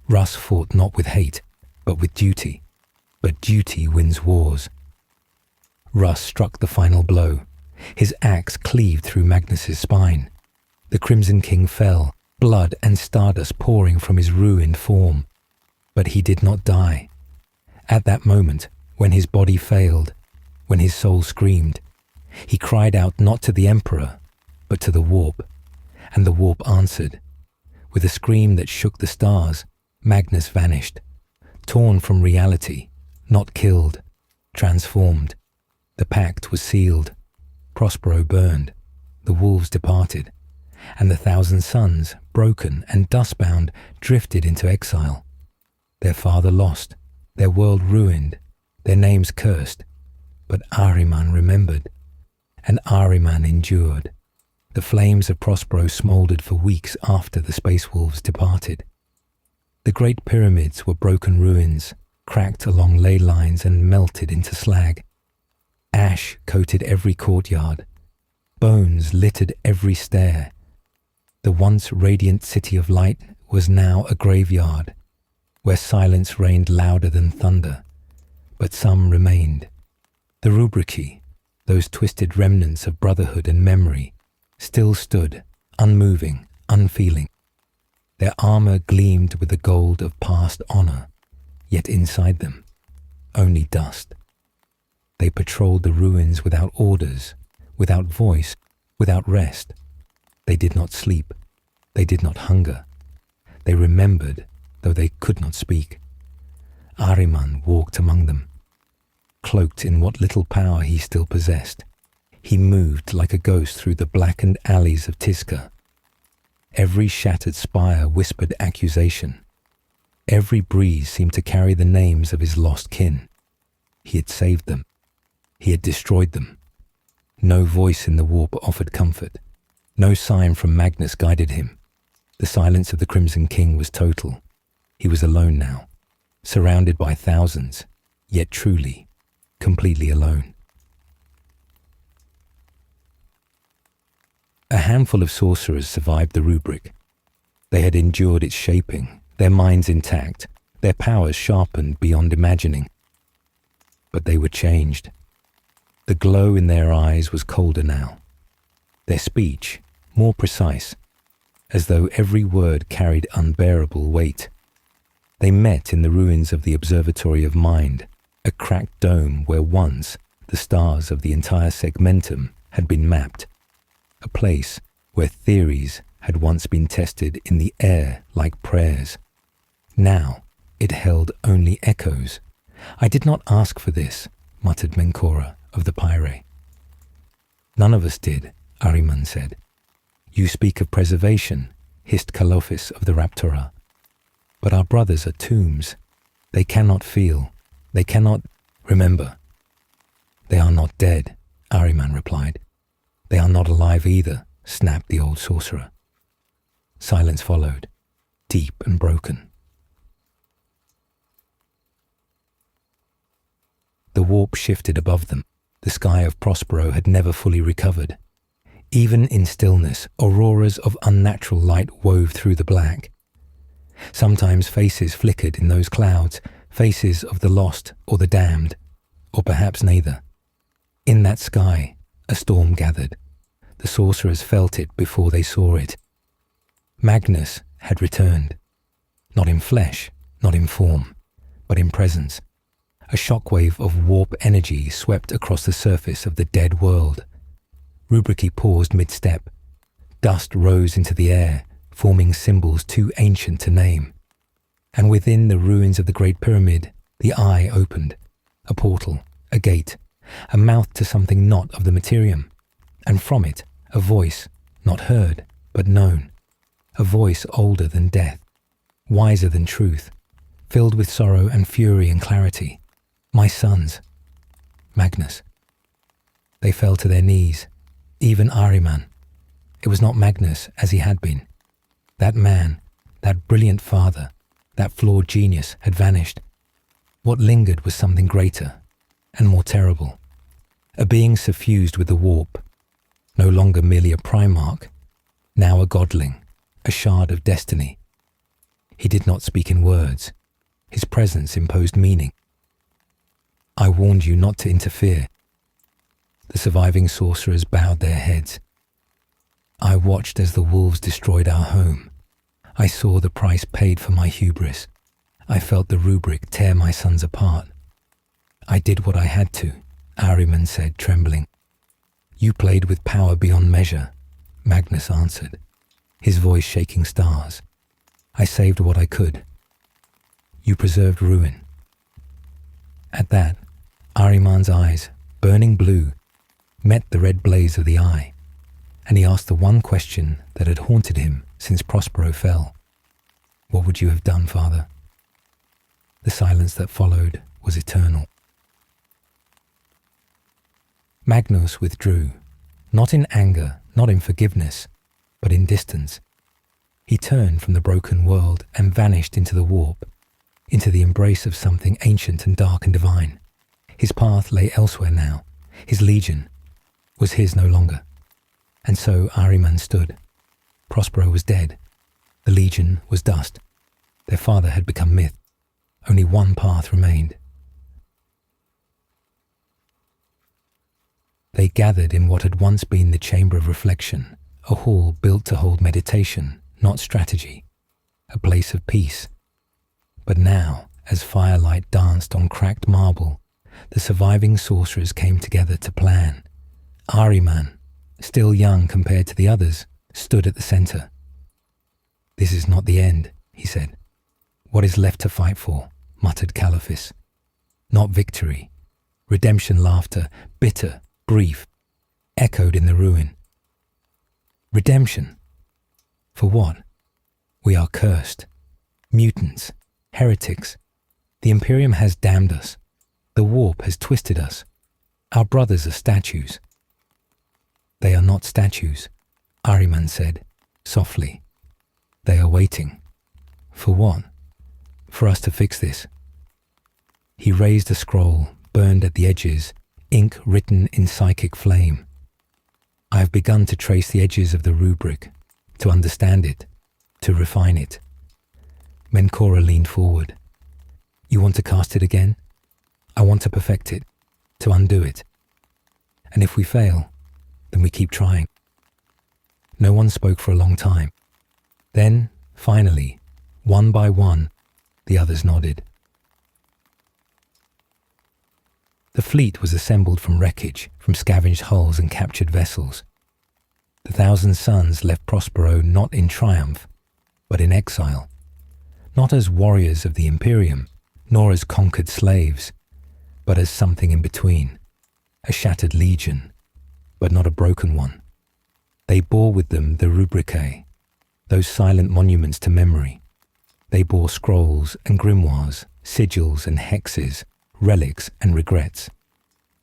Russ fought not with hate, but with duty. But duty wins wars. Russ struck the final blow. His axe cleaved through Magnus's spine. The Crimson King fell, blood and stardust pouring from his ruined form. But he did not die. At that moment, when his body failed, when his soul screamed, he cried out not to the Emperor, but to the warp. And the warp answered. With a scream that shook the stars, Magnus vanished, torn from reality, not killed, transformed. The pact was sealed. Prospero burned. The wolves departed. And the 1,000 sons, broken and dust-bound, drifted into exile. Their father lost, their world ruined, their names cursed. But Ahriman remembered, and Ahriman endured. The flames of Prospero smouldered for weeks after the space wolves departed. The great pyramids were broken ruins, cracked along ley lines and melted into slag. Ash coated every courtyard. Bones littered every stair. The once radiant city of light was now a graveyard, where silence reigned louder than thunder. But some remained. The rubrici, those twisted remnants of brotherhood and memory, still stood, unmoving, unfeeling. Their armor gleamed with the gold of past honor, yet inside them, only dust. They patrolled the ruins without orders, without voice, without rest. They did not sleep. They did not hunger. They remembered, though they could not speak. Ahriman walked among them. Cloaked in what little power he still possessed, he moved like a ghost through the blackened alleys of Tizca. Every shattered spire whispered accusation. Every breeze seemed to carry the names of his lost kin. He had saved them. He had destroyed them. No voice in the warp offered comfort. No sign from Magnus guided him. The silence of the Crimson King was total. He was alone now, surrounded by thousands, yet truly, completely alone. A handful of sorcerers survived the rubric. They had endured its shaping, their minds intact, their powers sharpened beyond imagining. But they were changed. The glow in their eyes was colder now. Their speech, more precise, as though every word carried unbearable weight. They met in the ruins of the Observatory of Mind, a cracked dome where once the stars of the entire segmentum had been mapped, a place where theories had once been tested in the air like prayers. Now it held only echoes. "I did not ask for this," muttered Menkora of the Pyre. "None of us did," Ahriman said. "You speak of preservation," hissed Kalophis of the Raptora. "But our brothers are tombs. They cannot feel. They cannot remember." "They are not dead," Ahriman replied. "They are not alive either," snapped the old sorcerer. Silence followed, deep and broken. The warp shifted above them. The sky of Prospero had never fully recovered. Even in stillness, auroras of unnatural light wove through the black. Sometimes faces flickered in those clouds, faces of the lost or the damned, or perhaps neither. In that sky, a storm gathered. The sorcerers felt it before they saw it. Magnus had returned, not in flesh, not in form, but in presence. A shockwave of warp energy swept across the surface of the dead world. Rubrici paused mid-step. Dust rose into the air, forming symbols too ancient to name. And within the ruins of the Great Pyramid, the eye opened. A portal, a gate, a mouth to something not of the Imperium. And from it, a voice, not heard, but known. A voice older than death, wiser than truth, filled with sorrow and fury and clarity. "My sons." Magnus. They fell to their knees, even Ahriman. It was not Magnus as he had been. That man, that brilliant father, that flawed genius had vanished. What lingered was something greater and more terrible. A being suffused with the warp, no longer merely a primarch, now a godling, a shard of destiny. He did not speak in words. His presence imposed meaning. I warned you not to interfere. The surviving sorcerers bowed their heads. I watched as the wolves destroyed our home. I saw the price paid for my hubris. I felt the rubric tear my sons apart. I did what I had to, Ahriman said, trembling. You played with power beyond measure, Magnus answered, his voice shaking stars. I saved what I could. You preserved ruin. At that, Ahriman's eyes, burning blue, met the red blaze of the eye, and he asked the one question that had haunted him since Prospero fell. What would you have done, father? The silence that followed was eternal. Magnus withdrew, not in anger, not in forgiveness, but in distance. He turned from the broken world and vanished into the warp, into the embrace of something ancient and dark and divine. His path lay elsewhere now. His legion was his no longer. And so Ahriman stood. Prospero was dead. The legion was dust. Their father had become myth. Only one path remained. They gathered in what had once been the chamber of reflection, a hall built to hold meditation, not strategy, a place of peace. But now, as firelight danced on cracked marble, the surviving sorcerers came together to plan. Ahriman, still young compared to the others, stood at the center. This is not the end, he said. What is left to fight for? Muttered Caliphus. Not victory. Redemption laughter, bitter, brief, echoed in the ruin. Redemption? For what? We are cursed. Mutants. Heretics. The Imperium has damned us. The warp has twisted us. Our brothers are statues. They are not statues, Ahriman said, softly. They are waiting. For what? For us to fix this. He raised a scroll, burned at the edges, ink written in psychic flame. I have begun to trace the edges of the rubric, to understand it, to refine it. Menkora leaned forward. You want to cast it again? I want to perfect it, to undo it. And if we fail, then we keep trying. No one spoke for a long time. Then, finally, one by one, the others nodded. The fleet was assembled from wreckage, from scavenged hulls and captured vessels. The 1,000 Sons left Prospero not in triumph, but in exile. Not as warriors of the Imperium, nor as conquered slaves, but as something in between, a shattered legion, but not a broken one. They bore with them the rubricae, those silent monuments to memory. They bore scrolls and grimoires, sigils and hexes, relics and regrets.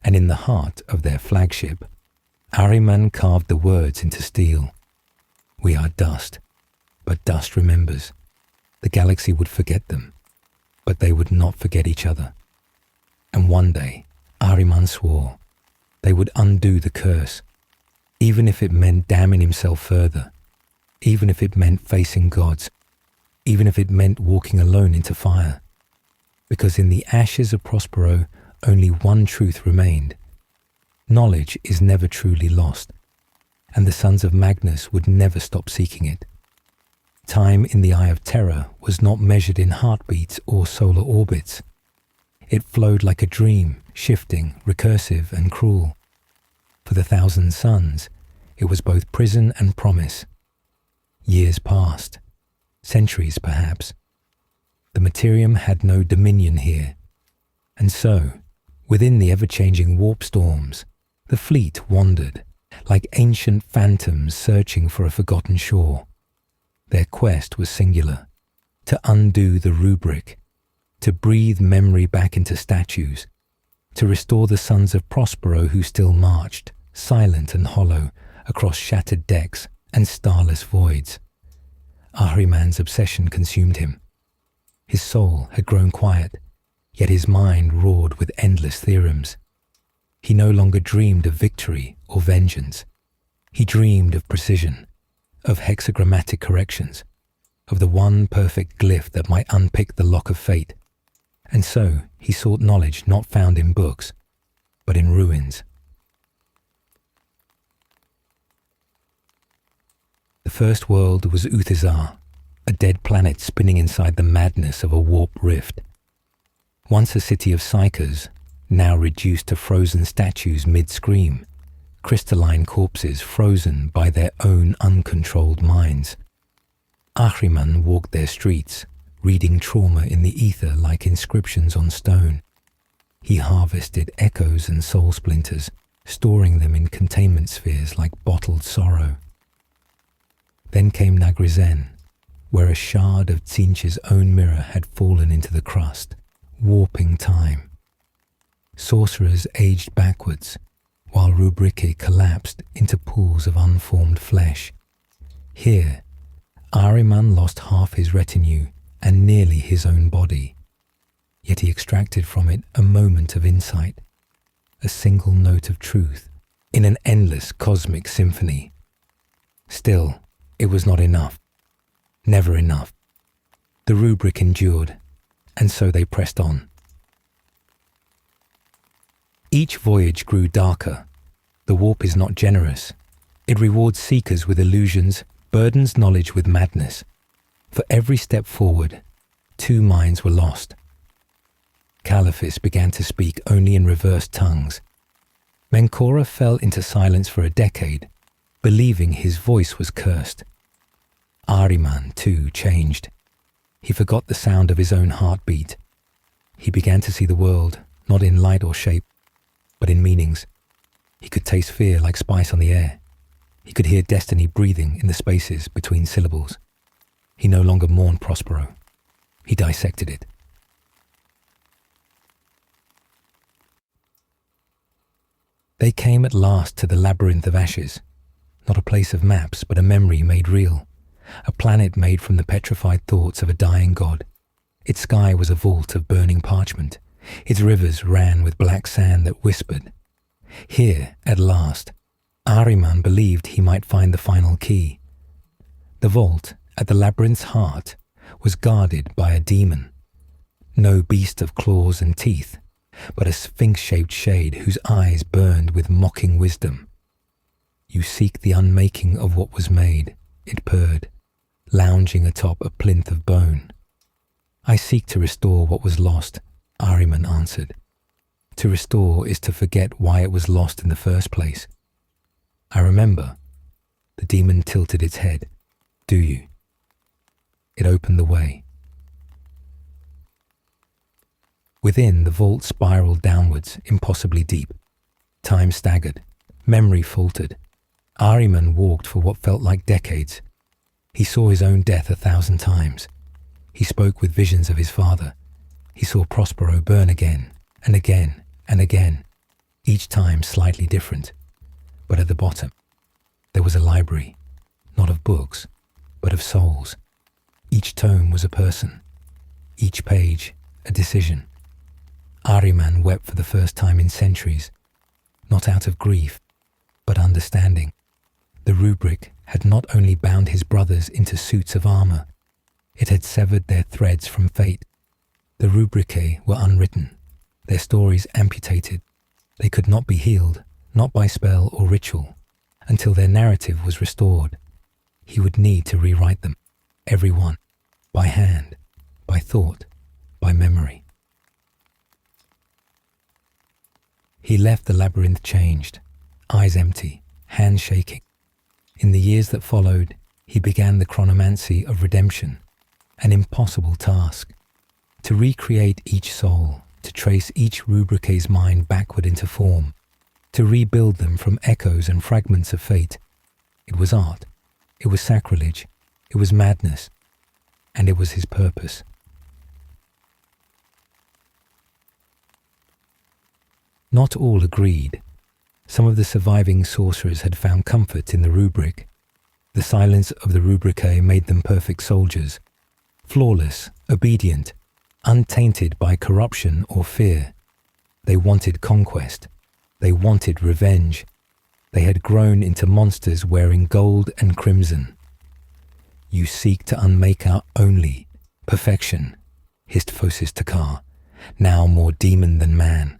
And in the heart of their flagship, Ahriman carved the words into steel. We are dust, but dust remembers. The galaxy would forget them, but they would not forget each other. And one day, Ahriman swore, they would undo the curse, even if it meant damning himself further, even if it meant facing gods, even if it meant walking alone into fire. Because in the ashes of Prospero, only one truth remained. Knowledge is never truly lost, and the sons of Magnus would never stop seeking it. Time in the Eye of Terror was not measured in heartbeats or solar orbits. It flowed like a dream, shifting, recursive and cruel. For the 1,000 Sons, it was both prison and promise. Years passed, centuries perhaps. The Imperium had no dominion here. And so, within the ever-changing warp storms, the fleet wandered, like ancient phantoms searching for a forgotten shore. Their quest was singular, to undo the rubric, to breathe memory back into statues, to restore the sons of Prospero who still marched, silent and hollow, across shattered decks and starless voids. Ahriman's obsession consumed him. His soul had grown quiet, yet his mind roared with endless theorems. He no longer dreamed of victory or vengeance. He dreamed of precision, of hexagrammatic corrections, of the one perfect glyph that might unpick the lock of fate. And so he sought knowledge not found in books, but in ruins. The first world was Uthizar, a dead planet spinning inside the madness of a warp rift. Once a city of psychers, now reduced to frozen statues mid-scream, crystalline corpses frozen by their own uncontrolled minds. Ahriman walked their streets, reading trauma in the ether like inscriptions on stone. He harvested echoes and soul splinters, storing them in containment spheres like bottled sorrow. Then came Nagrizen, where a shard of Tzinch's own mirror had fallen into the crust, warping time. Sorcerers aged backwards, while Rubrike collapsed into pools of unformed flesh. Here, Ahriman lost half his retinue and nearly his own body. Yet he extracted from it a moment of insight, a single note of truth, in an endless cosmic symphony. Still, it was not enough. Never enough. The rubric endured, and so they pressed on. Each voyage grew darker. The warp is not generous. It rewards seekers with illusions, burdens knowledge with madness. For every step forward, 2 minds were lost. Caliphis began to speak only in reversed tongues. Menkora fell into silence for a decade, believing his voice was cursed. Ahriman, too, changed. He forgot the sound of his own heartbeat. He began to see the world, not in light or shape, but in meanings. He could taste fear like spice on the air. He could hear destiny breathing in the spaces between syllables. He no longer mourned Prospero. He dissected it. They came at last to the labyrinth of ashes, not a place of maps, but a memory made real, a planet made from the petrified thoughts of a dying god. Its sky was a vault of burning parchment. Its rivers ran with black sand that whispered. Here, at last, Ahriman believed he might find the final key. The vault, at the labyrinth's heart, was guarded by a demon. No beast of claws and teeth, but a sphinx-shaped shade whose eyes burned with mocking wisdom. You seek the unmaking of what was made, it purred, lounging atop a plinth of bone. I seek to restore what was lost, Ahriman answered. To restore is to forget why it was lost in the first place. I remember. The demon tilted its head. Do you? It opened the way. Within, the vault spiraled downwards, impossibly deep. Time staggered. Memory faltered. Ahriman walked for what felt like decades. He saw his own death 1,000 times. He spoke with visions of his father. He saw Prospero burn again, and again, and again, each time slightly different. But at the bottom, there was a library, not of books, but of souls. Each tome was a person, each page a decision. Ahriman wept for the first time in centuries, not out of grief, but understanding. The rubric had not only bound his brothers into suits of armor, it had severed their threads from fate. The rubricae were unwritten, their stories amputated. They could not be healed, not by spell or ritual, until their narrative was restored. He would need to rewrite them, every one, by hand, by thought, by memory. He left the labyrinth changed, eyes empty, hands shaking. In the years that followed, he began the chronomancy of redemption, an impossible task. To recreate each soul, to trace each rubricae's mind backward into form, to rebuild them from echoes and fragments of fate. It was art, it was sacrilege, it was madness, and it was his purpose. Not all agreed. Some of the surviving sorcerers had found comfort in the rubric. The silence of the Rubricae made them perfect soldiers, flawless, obedient, untainted by corruption or fear. They wanted conquest. They wanted revenge. They had grown into monsters wearing gold and crimson. "You seek to unmake our only perfection," hissed Phocis Takar, now more demon than man.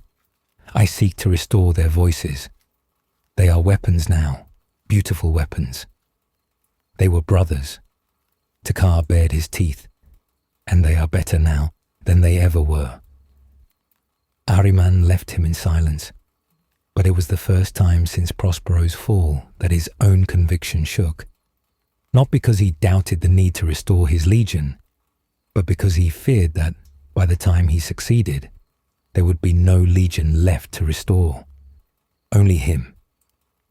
"I seek to restore their voices. They are weapons now, beautiful weapons." They were brothers. Takar bared his teeth, and they are better now than they ever were. Ahriman left him in silence, but it was the first time since Prospero's fall that his own conviction shook. Not because he doubted the need to restore his legion, but because he feared that, by the time he succeeded, there would be no legion left to restore. Only him,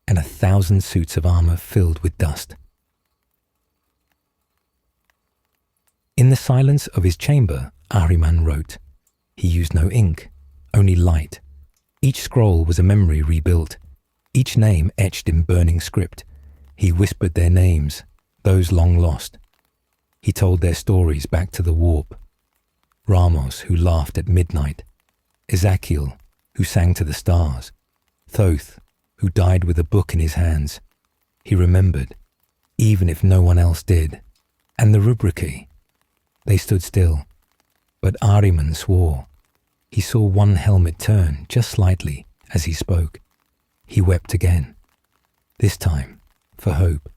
and 1,000 suits of armor filled with dust. In the silence of his chamber, Ahriman wrote. He used no ink, only light. Each scroll was a memory rebuilt, each name etched in burning script. He whispered their names, those long lost. He told their stories back to the warp. Ramos, who laughed at midnight. Ezekiel, who sang to the stars. Thoth, who died with a book in his hands. He remembered, even if no one else did. And the Rubricae. They stood still, but Ahriman swore. He saw one helmet turn just slightly as he spoke. He wept again. This time, for hope.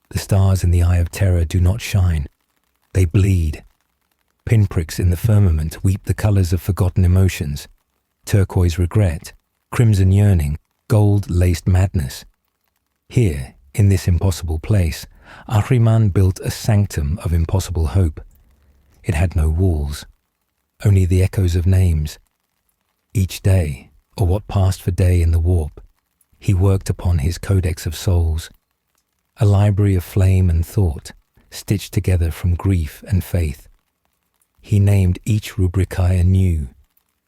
The stars in the eye of terror do not shine. They bleed. Pinpricks in the firmament weep the colors of forgotten emotions. Turquoise regret, crimson yearning, gold-laced madness. Here, in this impossible place, Ahriman built a sanctum of impossible hope. It had no walls, only the echoes of names. Each day, or what passed for day in the warp, he worked upon his codex of souls, a library of flame and thought, stitched together from grief and faith. He named each Rubricae anew,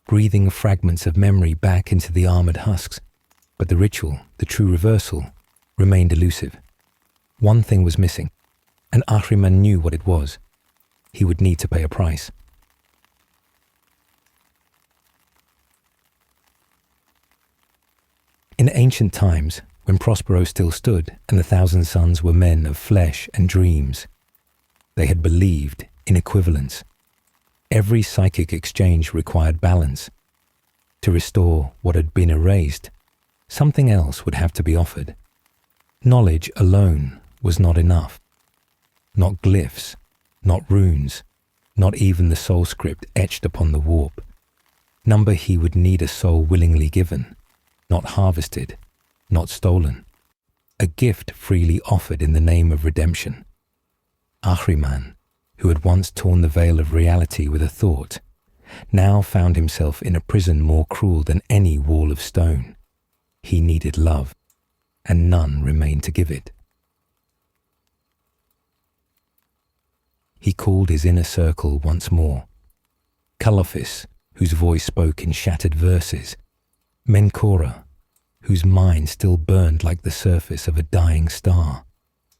breathing fragments of memory back into the armored husks, but the ritual, the true reversal, remained elusive. One thing was missing, and Ahriman knew what it was. He would need to pay a price. In ancient times, when Prospero still stood and the 1,000 Sons were men of flesh and dreams, they had believed in equivalence. Every psychic exchange required balance. To restore what had been erased, something else would have to be offered. Knowledge alone was not enough. Not glyphs, not runes, not even the soul script etched upon the warp. Number he would need a soul willingly given, not harvested, not stolen. A gift freely offered in the name of redemption. Ahriman, who had once torn the veil of reality with a thought, now found himself in a prison more cruel than any wall of stone. He needed love, and none remained to give it. He called his inner circle once more. Calophis, whose voice spoke in shattered verses. Menkora, whose mind still burned like the surface of a dying star.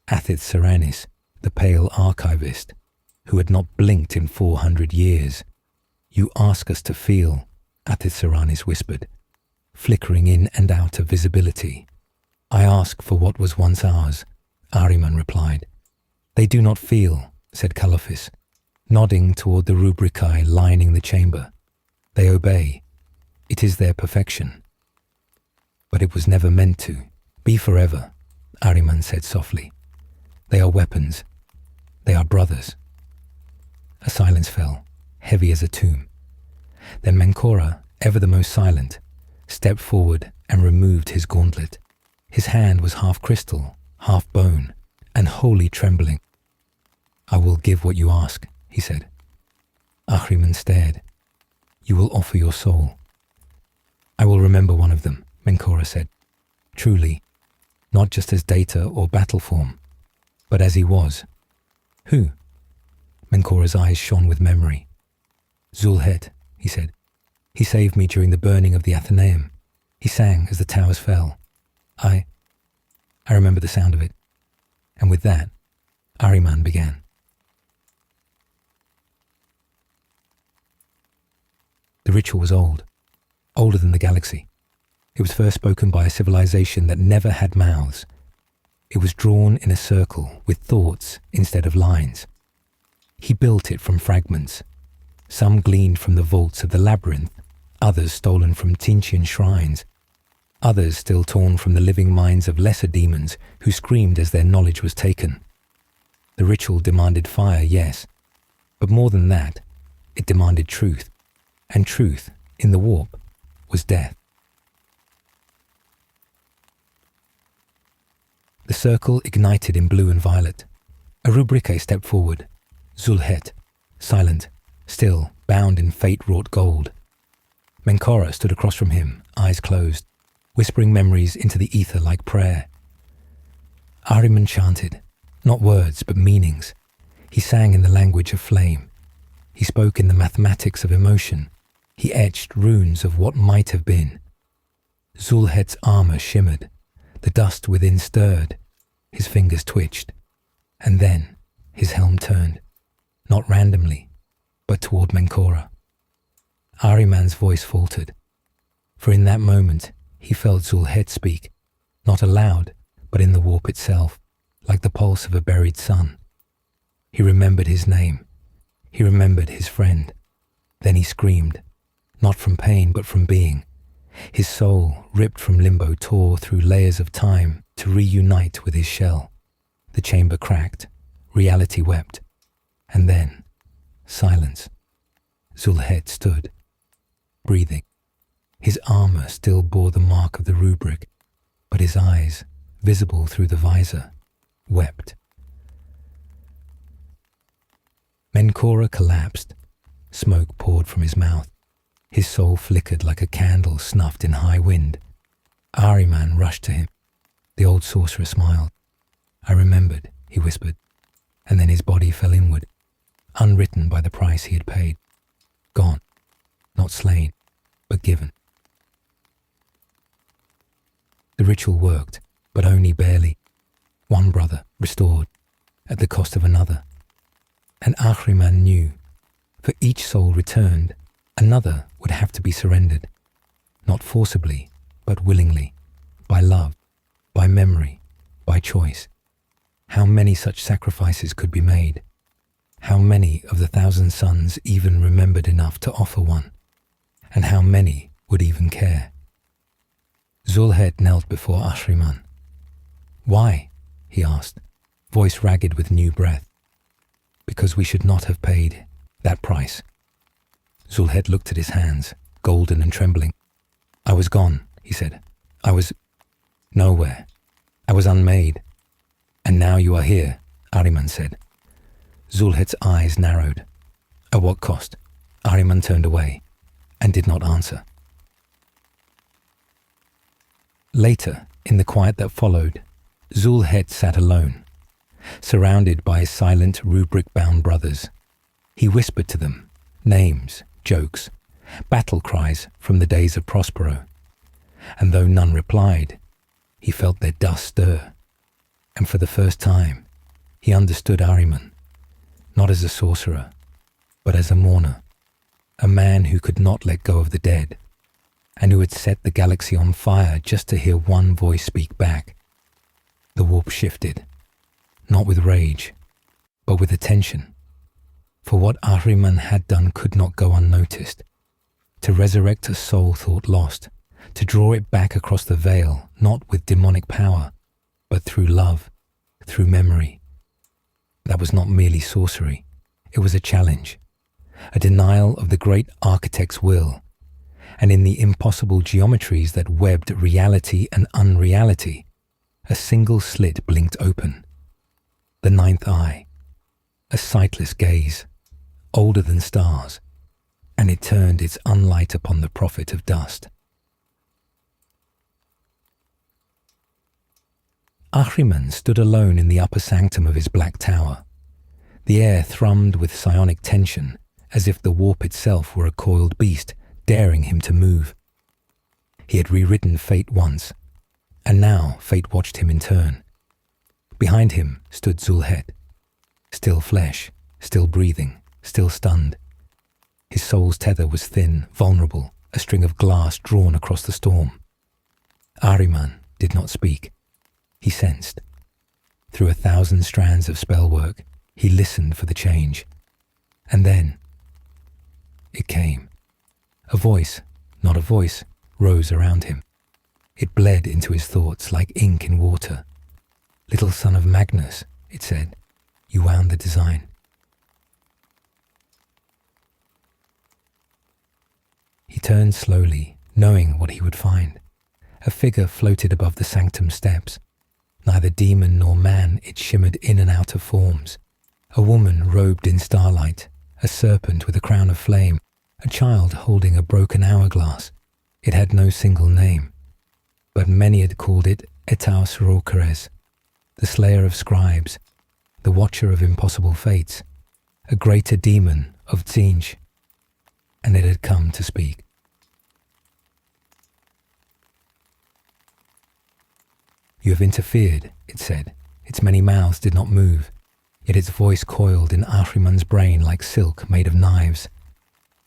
Athith Seranis, the pale archivist, who had not blinked in 400 years. You ask us to feel, Athith Seranis whispered, flickering in and out of visibility. I ask for what was once ours, Ahriman replied. They do not feel, said Calophis, nodding toward the Rubricae lining the chamber. They obey. It is their perfection. But it was never meant to be forever, Ahriman said softly. They are weapons. They are brothers. A silence fell, heavy as a tomb. Then Menkora, ever the most silent, stepped forward and removed his gauntlet. His hand was half crystal, half bone, and wholly trembling. I will give what you ask, he said. Ahriman stared. You will offer your soul. I will remember one of them, Menkora said. Truly, not just as data or battle form, but as he was. Who? Menkora's eyes shone with memory. Zulhet, he said. He saved me during the burning of the Athenaeum. He sang as the towers fell. I remember the sound of it. And with that, Ahriman began. The ritual was old, older than the galaxy. It was first spoken by a civilization that never had mouths. It was drawn in a circle with thoughts instead of lines. He built it from fragments, some gleaned from the vaults of the labyrinth, others stolen from Tintian shrines, others still torn from the living minds of lesser demons who screamed as their knowledge was taken. The ritual demanded fire, yes, but more than that, it demanded truth, and truth, in the warp, was death. The circle ignited in blue and violet. A rubrique stepped forward, Zulhet, silent, still, bound in fate-wrought gold. Menkora stood across from him, eyes closed, whispering memories into the ether like prayer. Ahriman chanted, not words but meanings. He sang in the language of flame. He spoke in the mathematics of emotion. He etched runes of what might have been. Zulhet's armor shimmered. The dust within stirred. His fingers twitched. And then his helm turned, not randomly, but toward Menkora. Ahriman's voice faltered, for in that moment he felt Zulhet speak, not aloud, but in the warp itself, like the pulse of a buried sun. He remembered his name. He remembered his friend. Then he screamed, not from pain but from being. His soul, ripped from limbo, tore through layers of time to reunite with his shell. The chamber cracked. Reality wept. And then, silence. Zulhet stood, breathing. His armor still bore the mark of the rubric, but his eyes, visible through the visor, wept. Menkora collapsed. Smoke poured from his mouth. His soul flickered like a candle snuffed in high wind. Ahriman rushed to him. The old sorcerer smiled. I remembered, he whispered, and then his body fell inward, unwritten by the price he had paid. Gone, not slain, but given. The ritual worked, but only barely. One brother restored, at the cost of another. And Ahriman knew, for each soul returned, another would have to be surrendered, not forcibly, but willingly, by love, by memory, by choice. How many such sacrifices could be made? How many of the 1,000 sons even remembered enough to offer one? And how many would even care? Zulhet knelt before Ahriman. Why? He asked, voice ragged with new breath. Because we should not have paid that price. Zulhet looked at his hands, golden and trembling. I was gone, he said. I was nowhere. I was unmade. And now you are here, Ahriman said. Zulhet's eyes narrowed. At what cost? Ahriman turned away and did not answer. Later, in the quiet that followed, Zulhet sat alone, surrounded by his silent, rubric-bound brothers. He whispered to them, names, jokes, battle cries from the days of Prospero. And though none replied, he felt their dust stir. And for the first time, he understood Ahriman, not as a sorcerer, but as a mourner, a man who could not let go of the dead, and who had set the galaxy on fire just to hear one voice speak back. The warp shifted, not with rage, but with attention. For what Ahriman had done could not go unnoticed. To resurrect a soul thought lost, to draw it back across the veil, not with demonic power, but through love, through memory. That was not merely sorcery. It was a challenge, a denial of the great architect's will. And in the impossible geometries that webbed reality and unreality, a single slit blinked open. The ninth eye, a sightless gaze, older than stars, and it turned its unlight upon the prophet of dust. Ahriman stood alone in the upper sanctum of his black tower. The air thrummed with psionic tension, as if the warp itself were a coiled beast, daring him to move. He had rewritten fate once, and now fate watched him in turn. Behind him stood Zulhet, still flesh, still breathing, still stunned. His soul's tether was thin, vulnerable, a string of glass drawn across the storm. Ahriman did not speak. He sensed. Through 1,000 strands of spell work, he listened for the change. And then it came. A voice, not a voice, rose around him. It bled into his thoughts like ink in water. "Little son of Magnus," it said, "you wound the design." He turned slowly, knowing what he would find. A figure floated above the sanctum steps. Neither demon nor man, it shimmered in and out of forms. A woman robed in starlight, a serpent with a crown of flame, a child holding a broken hourglass. It had no single name, but many had called it Etaus Rokeres, the slayer of scribes, the watcher of impossible fates, a greater demon of Tzinj, and it had come to speak. "You have interfered," it said. Its many mouths did not move, yet its voice coiled in Ahriman's brain like silk made of knives.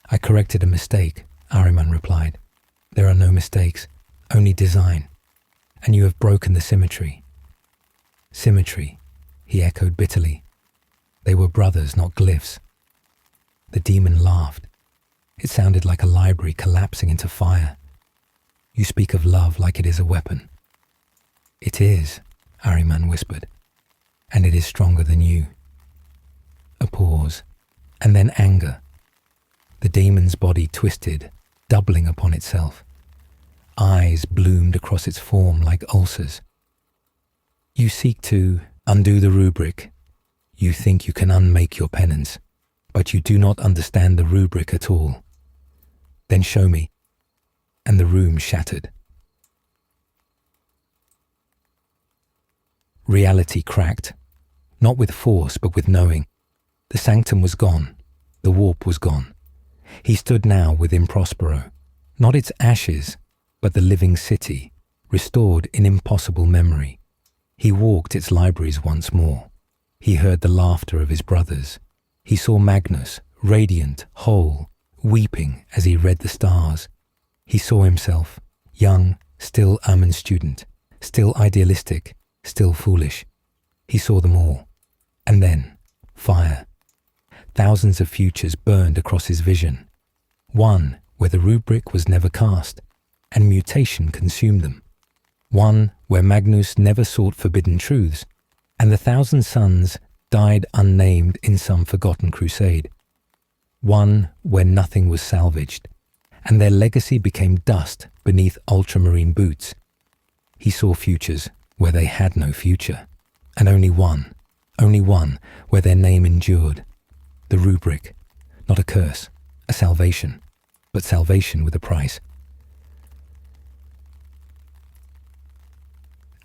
"I corrected a mistake," Ahriman replied. "There are no mistakes, only design. And you have broken the symmetry." "Symmetry," he echoed bitterly. "They were brothers, not glyphs." The demon laughed. It sounded like a library collapsing into fire. "You speak of love like it is a weapon." "It is," Ahriman whispered, "and it is stronger than you." A pause, and then anger. The demon's body twisted, doubling upon itself. Eyes bloomed across its form like ulcers. "You seek to undo the rubric. You think you can unmake your penance, but you do not understand the rubric at all. Then show me." And the room shattered. Reality cracked, not with force but with knowing. The sanctum was gone, the warp was gone. He stood now within Prospero, not its ashes, but the living city, restored in impossible memory. He walked its libraries once more. He heard the laughter of his brothers. He saw Magnus, radiant, whole, weeping as he read the stars. He saw himself, young, still Amun student, still idealistic, still foolish. He saw them all. And then, fire. Thousands of futures burned across his vision. One where the rubric was never cast, and mutation consumed them. One where Magnus never sought forbidden truths, and the 1,000 sons died unnamed in some forgotten crusade. One where nothing was salvaged, and their legacy became dust beneath ultramarine boots. He saw futures where they had no future, and only one where their name endured. The rubric, not a curse, a salvation, but salvation with a price.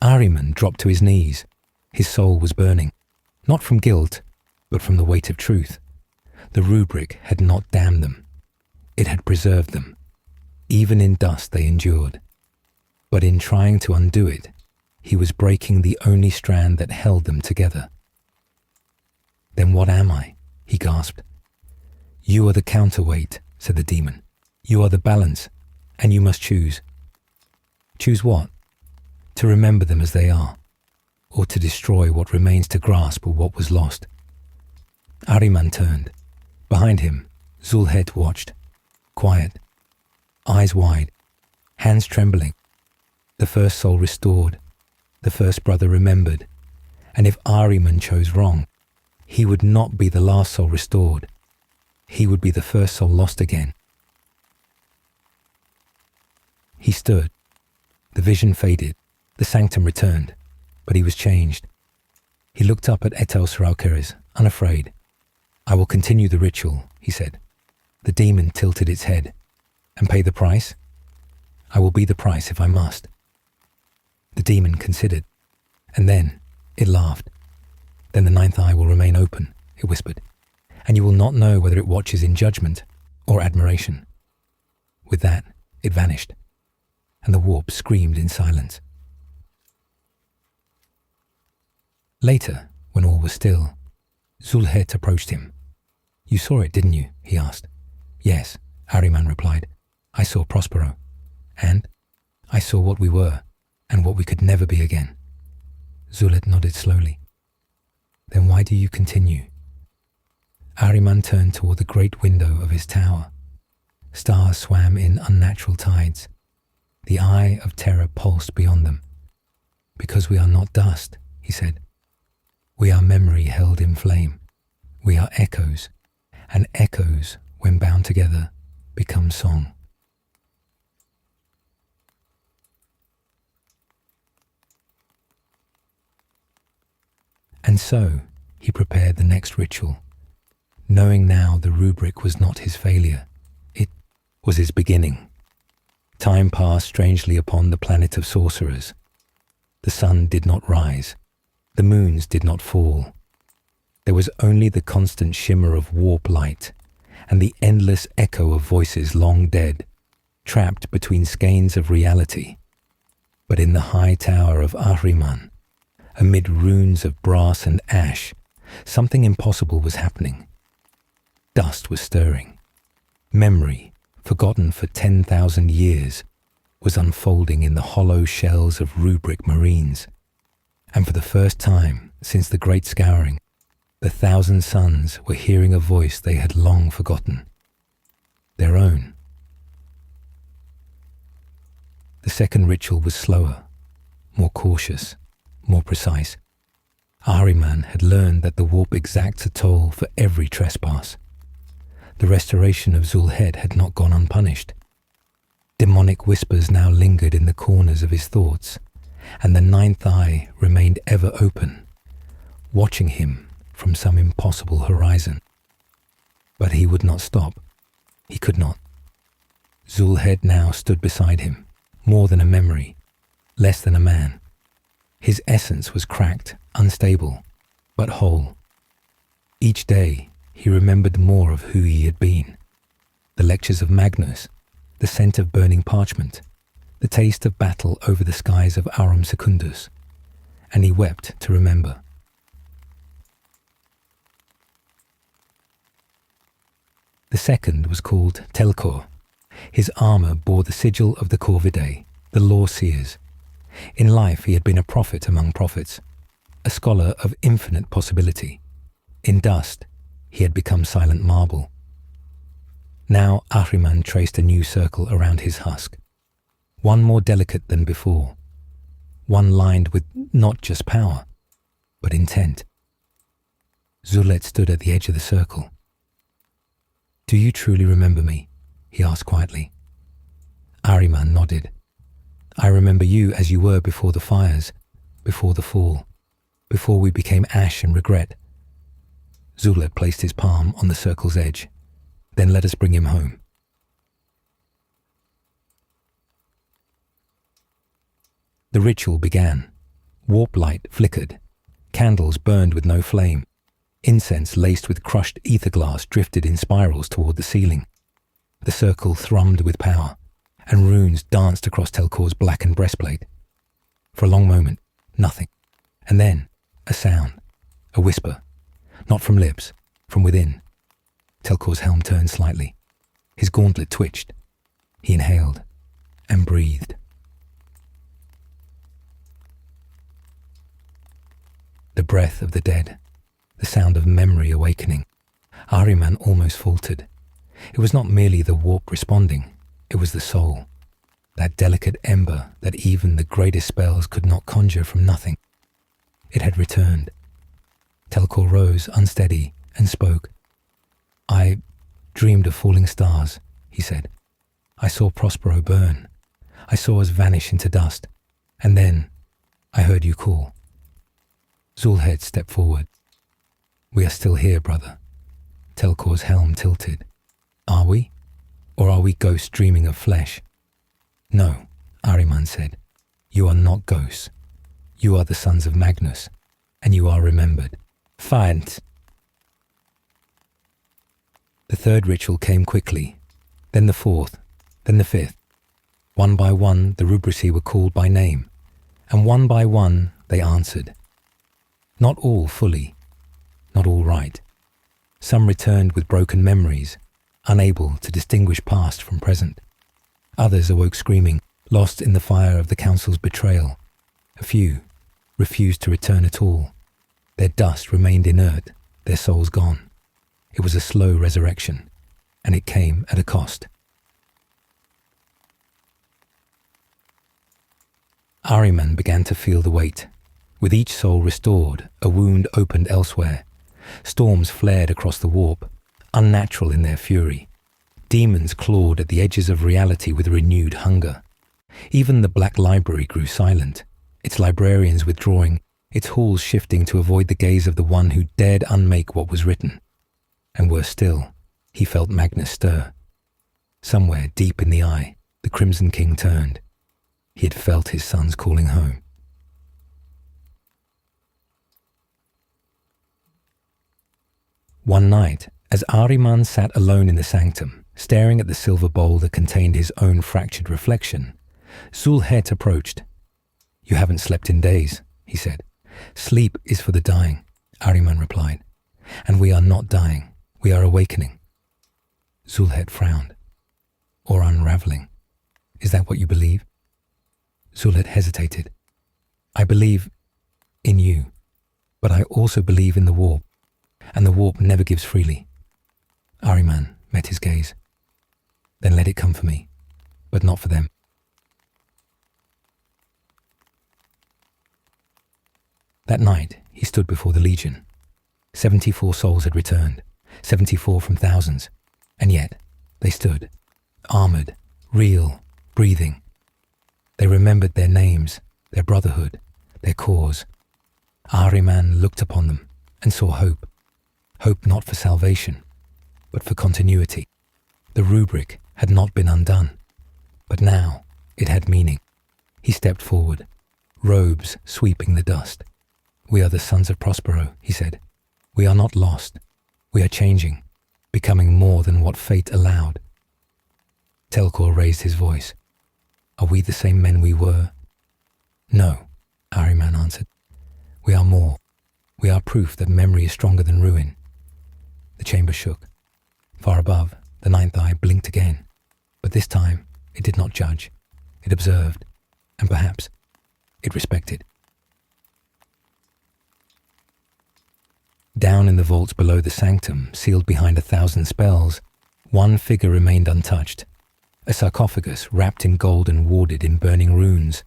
Ahriman dropped to his knees. His soul was burning, not from guilt, but from the weight of truth. The rubric had not damned them. It had preserved them. Even in dust they endured. But in trying to undo it, he was breaking the only strand that held them together. "Then what am I?" he gasped. "You are the counterweight," said the demon. "You are the balance, and you must choose." "Choose what?" "To remember them as they are, or to destroy what remains to grasp of what was lost." Ahriman turned. Behind him, Zulhet watched, quiet, eyes wide, hands trembling. The first soul restored, the first brother remembered, and if Ahriman chose wrong, he would not be the last soul restored. He would be the first soul lost again. He stood. The vision faded. The sanctum returned, but he was changed. He looked up at Etaus Raukeres, unafraid. "I will continue the ritual," he said. The demon tilted its head. "And pay the price?" "I will be the price if I must." The demon considered, and then it laughed. "Then the ninth eye will remain open," it whispered, "and you will not know whether it watches in judgment or admiration." With that, it vanished, and the warp screamed in silence. Later, when all was still, Zulhet approached him. "You saw it, didn't you?" he asked. "Yes," Ahriman replied. "I saw Prospero. And I saw what we were and what we could never be again." Zulhet nodded slowly. "Then why do you continue?" Ahriman turned toward the great window of his tower. Stars swam in unnatural tides. The eye of terror pulsed beyond them. "Because we are not dust," he said. "We are memory held in flame. We are echoes, and echoes, when bound together, become song." And so he prepared the next ritual, knowing now the rubric was not his failure. It was his beginning. Time passed strangely upon the planet of sorcerers. The sun did not rise. The moons did not fall. There was only the constant shimmer of warp light and the endless echo of voices long dead, trapped between skeins of reality. But in the high tower of Ahriman, amid runes of brass and ash, something impossible was happening. Dust was stirring. Memory, forgotten for 10,000 years, was unfolding in the hollow shells of rubric marines. And for the first time since the Great Scouring, the 1,000 Suns were hearing a voice they had long forgotten. Their own. The second ritual was slower, more cautious, more precise. Ahriman had learned that the warp exacts a toll for every trespass. The restoration of Zulhed had not gone unpunished. Demonic whispers now lingered in the corners of his thoughts, and the ninth eye remained ever open, watching him from some impossible horizon. But he would not stop. He could not. Zulhed now stood beside him, more than a memory, less than a man. His essence was cracked, unstable, but whole. Each day he remembered more of who he had been. The lectures of Magnus, the scent of burning parchment, the taste of battle over the skies of Aurum Secundus, and he wept to remember. The second was called Telkor. His armour bore the sigil of the Corvidae, the law-seers. In life he had been a prophet among prophets, a scholar of infinite possibility. In dust he had become silent marble. Now Ahriman traced a new circle around his husk, one more delicate than before, one lined with not just power, but intent. Zulhet stood at the edge of the circle. "Do you truly remember me?" he asked quietly. Ahriman nodded. "I remember you as you were before the fires, before the fall, before we became ash and regret." Zulhet placed his palm on the circle's edge. "Then let us bring him home." The ritual began. Warp light flickered. Candles burned with no flame. Incense laced with crushed ether glass drifted in spirals toward the ceiling. The circle thrummed with power, and runes danced across Telkor's blackened breastplate. For a long moment, nothing. And then, a sound, a whisper, not from lips, from within. Telkor's helm turned slightly. His gauntlet twitched. He inhaled and breathed. The breath of the dead, the sound of memory awakening. Ahriman almost faltered. It was not merely the warp responding, it was the soul, that delicate ember that even the greatest spells could not conjure from nothing. It had returned. Telkor rose, unsteady, and spoke. "I dreamed of falling stars," he said. "I saw Prospero burn. I saw us vanish into dust. And then I heard you call." Zulhed stepped forward. "We are still here, brother." Telkor's helm tilted. "Are we? Or are we ghosts dreaming of flesh?" "No," Ahriman said. "You are not ghosts. You are the sons of Magnus, and you are remembered." "Fine." The third ritual came quickly, then the fourth, then the fifth. One by one the Rubrici were called by name, and one by one they answered. Not all fully, not all right. Some returned with broken memories, unable to distinguish past from present. Others awoke screaming, lost in the fire of the council's betrayal. A few refused to return at all. Their dust remained inert, their souls gone. It was a slow resurrection, and it came at a cost. Ahriman began to feel the weight. With each soul restored, a wound opened elsewhere. Storms flared across the warp, unnatural in their fury. Demons clawed at the edges of reality with renewed hunger. Even the Black Library grew silent, its librarians withdrawing, its halls shifting to avoid the gaze of the one who dared unmake what was written. And worse still, he felt Magnus stir. Somewhere deep in the eye, the Crimson King turned. He had felt his sons calling home. One night, as Ahriman sat alone in the sanctum, staring at the silver bowl that contained his own fractured reflection, Zulhet approached. "You haven't slept in days," he said. "Sleep is for the dying," Ahriman replied. "And we are not dying, we are awakening." Zulhet frowned. "Or unraveling. Is that what you believe?" Zulhet hesitated. "I believe in you, but I also believe in the warp, and the warp never gives freely." Ahriman met his gaze. "Then let it come for me, but not for them." That night, he stood before the Legion. 74 souls had returned, 74 from thousands, and yet they stood, armored, real, breathing. They remembered their names, their brotherhood, their cause. Ahriman looked upon them and saw hope. Hope not for salvation, but for continuity. The rubric had not been undone, but now it had meaning. He stepped forward, robes sweeping the dust. "We are the sons of Prospero," he said. "We are not lost. We are changing, becoming more than what fate allowed." Telkor raised his voice. "Are we the same men we were?" "No," Ahriman answered. "We are more. We are proof that memory is stronger than ruin." The chamber shook. Far above, the ninth eye blinked again, but this time it did not judge. It observed, and perhaps it respected. Down in the vaults below the sanctum, sealed behind 1,000 spells, one figure remained untouched. A sarcophagus wrapped in gold and warded in burning runes.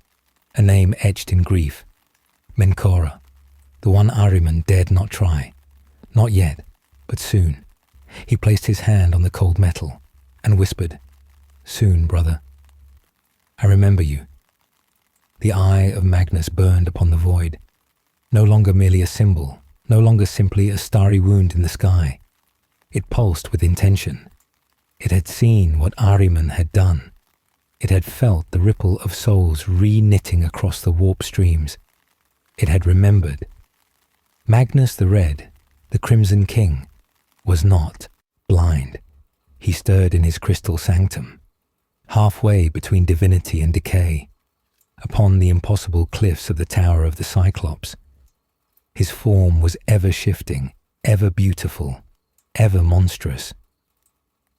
A name etched in grief. Menkora, the one Ahriman dared not try. Not yet, but soon. He placed his hand on the cold metal and whispered, "Soon, brother. I remember you." The eye of Magnus burned upon the void. No longer merely a symbol, no longer simply a starry wound in the sky. It pulsed with intention. It had seen what Ahriman had done. It had felt the ripple of souls re-knitting across the warp streams. It had remembered. Magnus the Red, the Crimson King, was not blind. He stirred in his crystal sanctum, halfway between divinity and decay, upon the impossible cliffs of the Tower of the Cyclops. His form was ever shifting, ever beautiful, ever monstrous.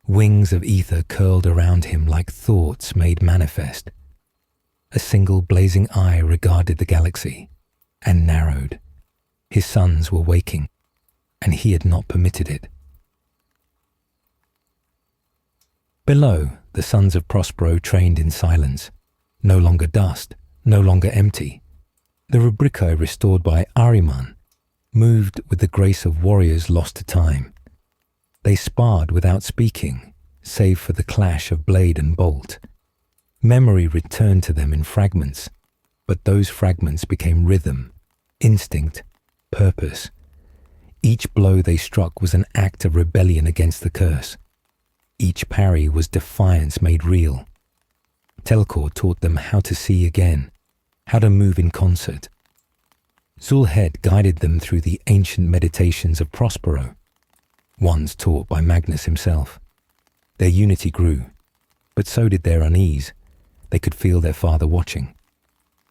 Wings of ether curled around him like thoughts made manifest. A single blazing eye regarded the galaxy, and narrowed. His sons were waking, and he had not permitted it. Below, the sons of Prospero trained in silence, no longer dust, no longer empty. The rubricae restored by Ahriman moved with the grace of warriors lost to time. They sparred without speaking, save for the clash of blade and bolt. Memory returned to them in fragments, but those fragments became rhythm, instinct, purpose. Each blow they struck was an act of rebellion against the curse. Each parry was defiance made real. Telkor taught them how to see again, how to move in concert. Zulhed guided them through the ancient meditations of Prospero, ones taught by Magnus himself. Their unity grew, but so did their unease. They could feel their father watching,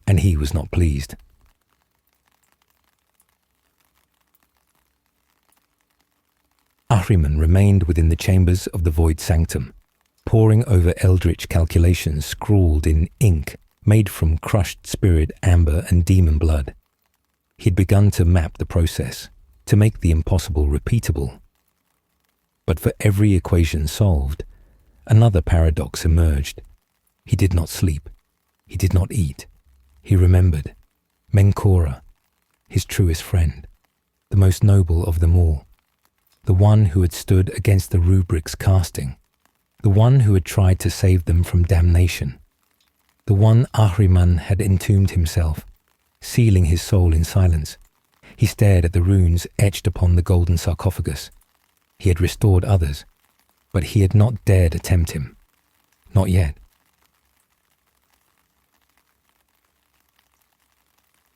and he was not pleased. Ahriman remained within the chambers of the Void Sanctum, poring over eldritch calculations scrawled in ink made from crushed spirit, amber, and demon blood. He'd begun to map the process, to make the impossible repeatable. But for every equation solved, another paradox emerged. He did not sleep. He did not eat. He remembered. Menkora, his truest friend, the most noble of them all, the one who had stood against the rubric's casting, the one who had tried to save them from damnation, the one Ahriman had entombed himself, sealing his soul in silence. He stared at the runes etched upon the golden sarcophagus. He had restored others, but he had not dared attempt him. Not yet.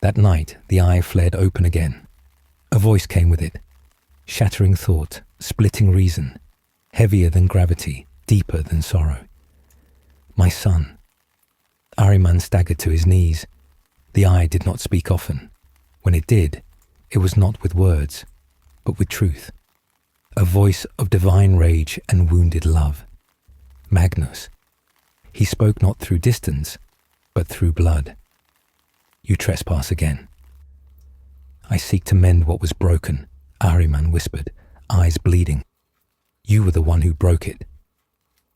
That night, the eye flared open again. A voice came with it, shattering thought, splitting reason, heavier than gravity, deeper than sorrow. My son. Ahriman staggered to his knees. The eye did not speak often. When it did, it was not with words, but with truth. A voice of divine rage and wounded love. Magnus. He spoke not through distance, but through blood. You trespass again. I seek to mend what was broken, Ahriman whispered, eyes bleeding. You were the one who broke it,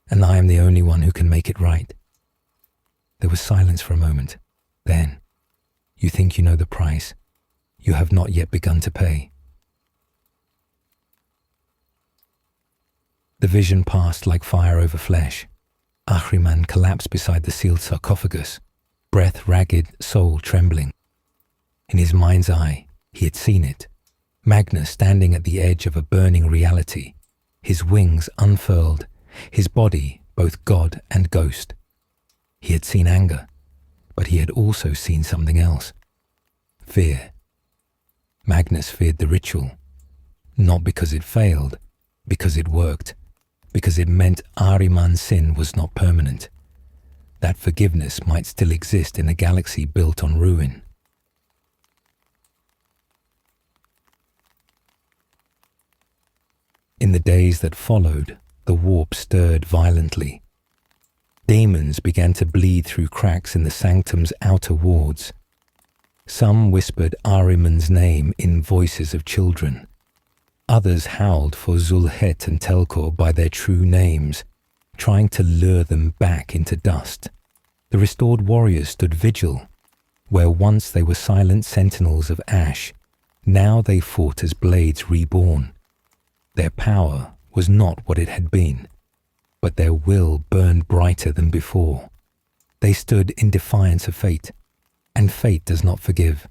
and I am the only one who can make it right. There was silence for a moment. Then, you think you know the price. You have not yet begun to pay. The vision passed like fire over flesh. Ahriman collapsed beside the sealed sarcophagus, breath ragged, soul trembling. In his mind's eye, he had seen it. Magnus standing at the edge of a burning reality, his wings unfurled, his body both god and ghost. He had seen anger, but he had also seen something else. Fear. Magnus feared the ritual, not because it failed, because it worked, because it meant Ahriman's sin was not permanent. That forgiveness might still exist in a galaxy built on ruin. In the days that followed, the warp stirred violently. Demons began to bleed through cracks in the sanctum's outer wards. Some whispered Ahriman's name in voices of children. Others howled for Zulhet and Telkor by their true names, trying to lure them back into dust. The restored warriors stood vigil. Where once they were silent sentinels of ash, now they fought as blades reborn. Their power was not what it had been, but their will burned brighter than before. They stood in defiance of fate, and fate does not forgive.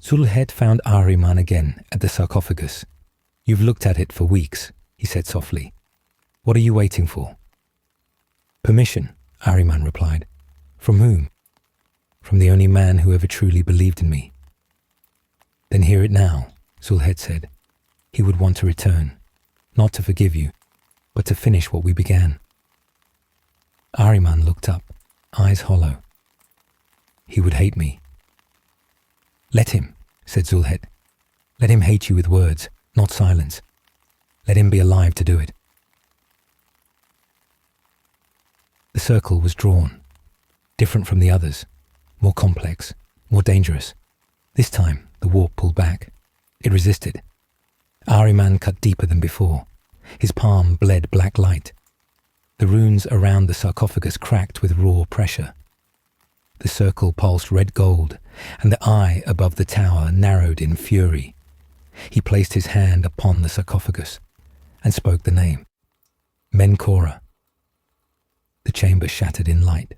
Zulhet found Ahriman again at the sarcophagus. You've looked at it for weeks, he said softly. What are you waiting for? Permission, Ahriman replied. From whom? From the only man who ever truly believed in me. Then hear it now, Zulhet said. He would want to return, not to forgive you, but to finish what we began. Ahriman looked up, eyes hollow. He would hate me. Let him, said Zulhet. Let him hate you with words, not silence. Let him be alive to do it. The circle was drawn, different from the others, more complex, more dangerous. This time, the warp pulled back. It resisted. Ahriman cut deeper than before. His palm bled black light. The runes around the sarcophagus cracked with raw pressure. The circle pulsed red gold, and the eye above the tower narrowed in fury. He placed his hand upon the sarcophagus and spoke the name. Menkora. The chamber shattered in light.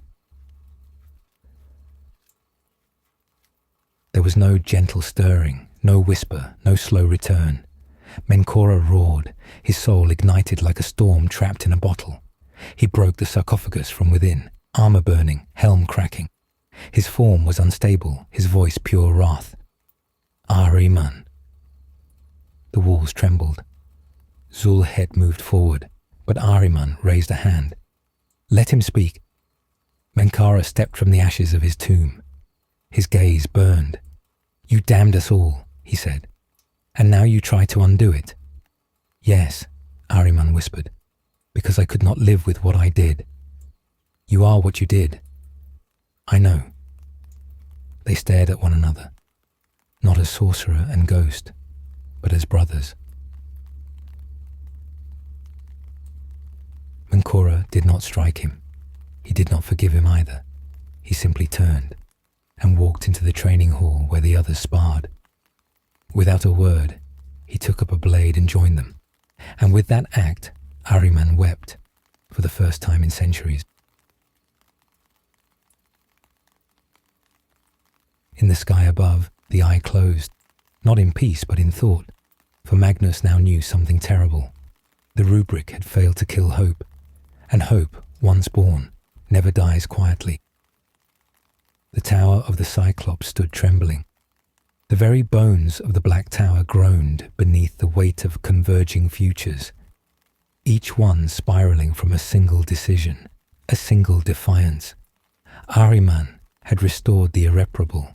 There was no gentle stirring, no whisper, no slow return. Menkora roared, his soul ignited like a storm trapped in a bottle. He broke the sarcophagus from within, armor burning, helm cracking. His form was unstable, his voice pure wrath. Ahriman. The walls trembled. Zulhet moved forward, but Ahriman raised a hand. Let him speak. Menkara stepped from the ashes of his tomb. His gaze burned. You damned us all, he said. "And now you try to undo it." "Yes," Ahriman whispered, "because I could not live with what I did." "You are what you did." "I know." They stared at one another, not as sorcerer and ghost, but as brothers. Menkora did not strike him. He did not forgive him either. He simply turned and walked into the training hall where the others sparred. Without a word, he took up a blade and joined them. And with that act, Ahriman wept for the first time in centuries. In the sky above, the eye closed, not in peace but in thought, for Magnus now knew something terrible. The rubric had failed to kill hope, and hope, once born, never dies quietly. The tower of the Cyclops stood trembling. The very bones of the Black Tower groaned beneath the weight of converging futures, each one spiraling from a single decision, a single defiance. Ahriman had restored the irreparable.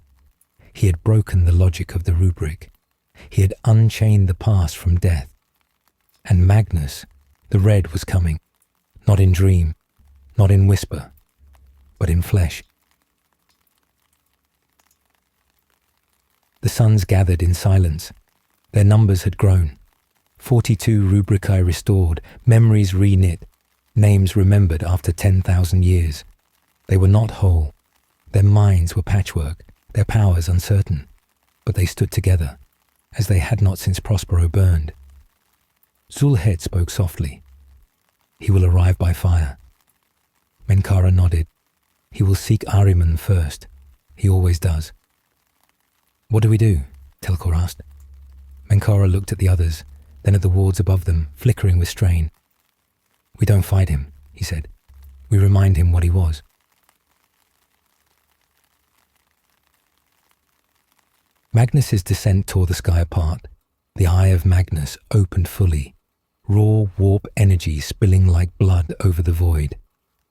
He had broken the logic of the rubric. He had unchained the past from death. And Magnus, the Red, was coming, not in dream, not in whisper, but in flesh. The suns gathered in silence. Their numbers had grown. 42 rubricae restored, memories reknit, names remembered after 10,000 years. They were not whole. Their minds were patchwork, their powers uncertain, but they stood together, as they had not since Prospero burned. Zulhed spoke softly. "He will arrive by fire." Menkara nodded. "He will seek Ahriman first. He always does." "What do we do?" Telkor asked. Menkara looked at the others, then at the wards above them, flickering with strain. "We don't fight him," he said. "We remind him what he was." Magnus's descent tore the sky apart. The eye of Magnus opened fully, raw warp energy spilling like blood over the void.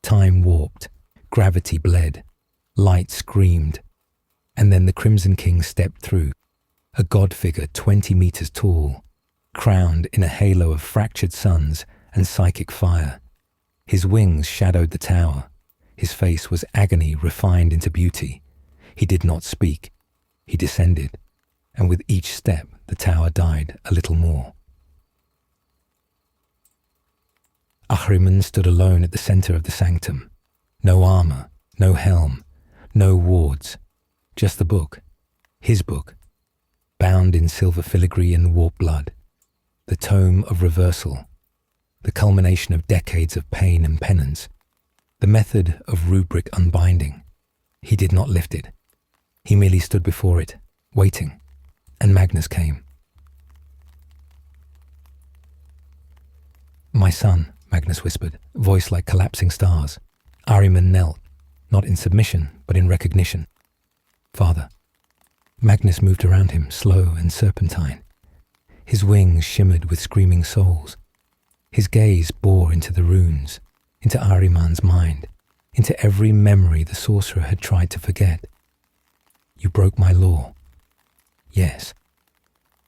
Time warped, gravity bled, light screamed, and then the Crimson King stepped through, a god figure 20 meters tall, crowned in a halo of fractured suns and psychic fire. His wings shadowed the tower. His face was agony refined into beauty. He did not speak. He descended, and with each step the tower died a little more. Ahriman stood alone at the center of the sanctum. No armor, no helm, no wards, just the book, his book, bound in silver filigree and warp blood, the tome of reversal, the culmination of decades of pain and penance, the method of rubric unbinding. He did not lift it. He merely stood before it, waiting, and Magnus came. "My son," Magnus whispered, voice like collapsing stars. Ahriman knelt, not in submission, but in recognition. "Father." Magnus moved around him, slow and serpentine. His wings shimmered with screaming souls. His gaze bore into the runes, into Ahriman's mind, into every memory the sorcerer had tried to forget. "You broke my law." "Yes."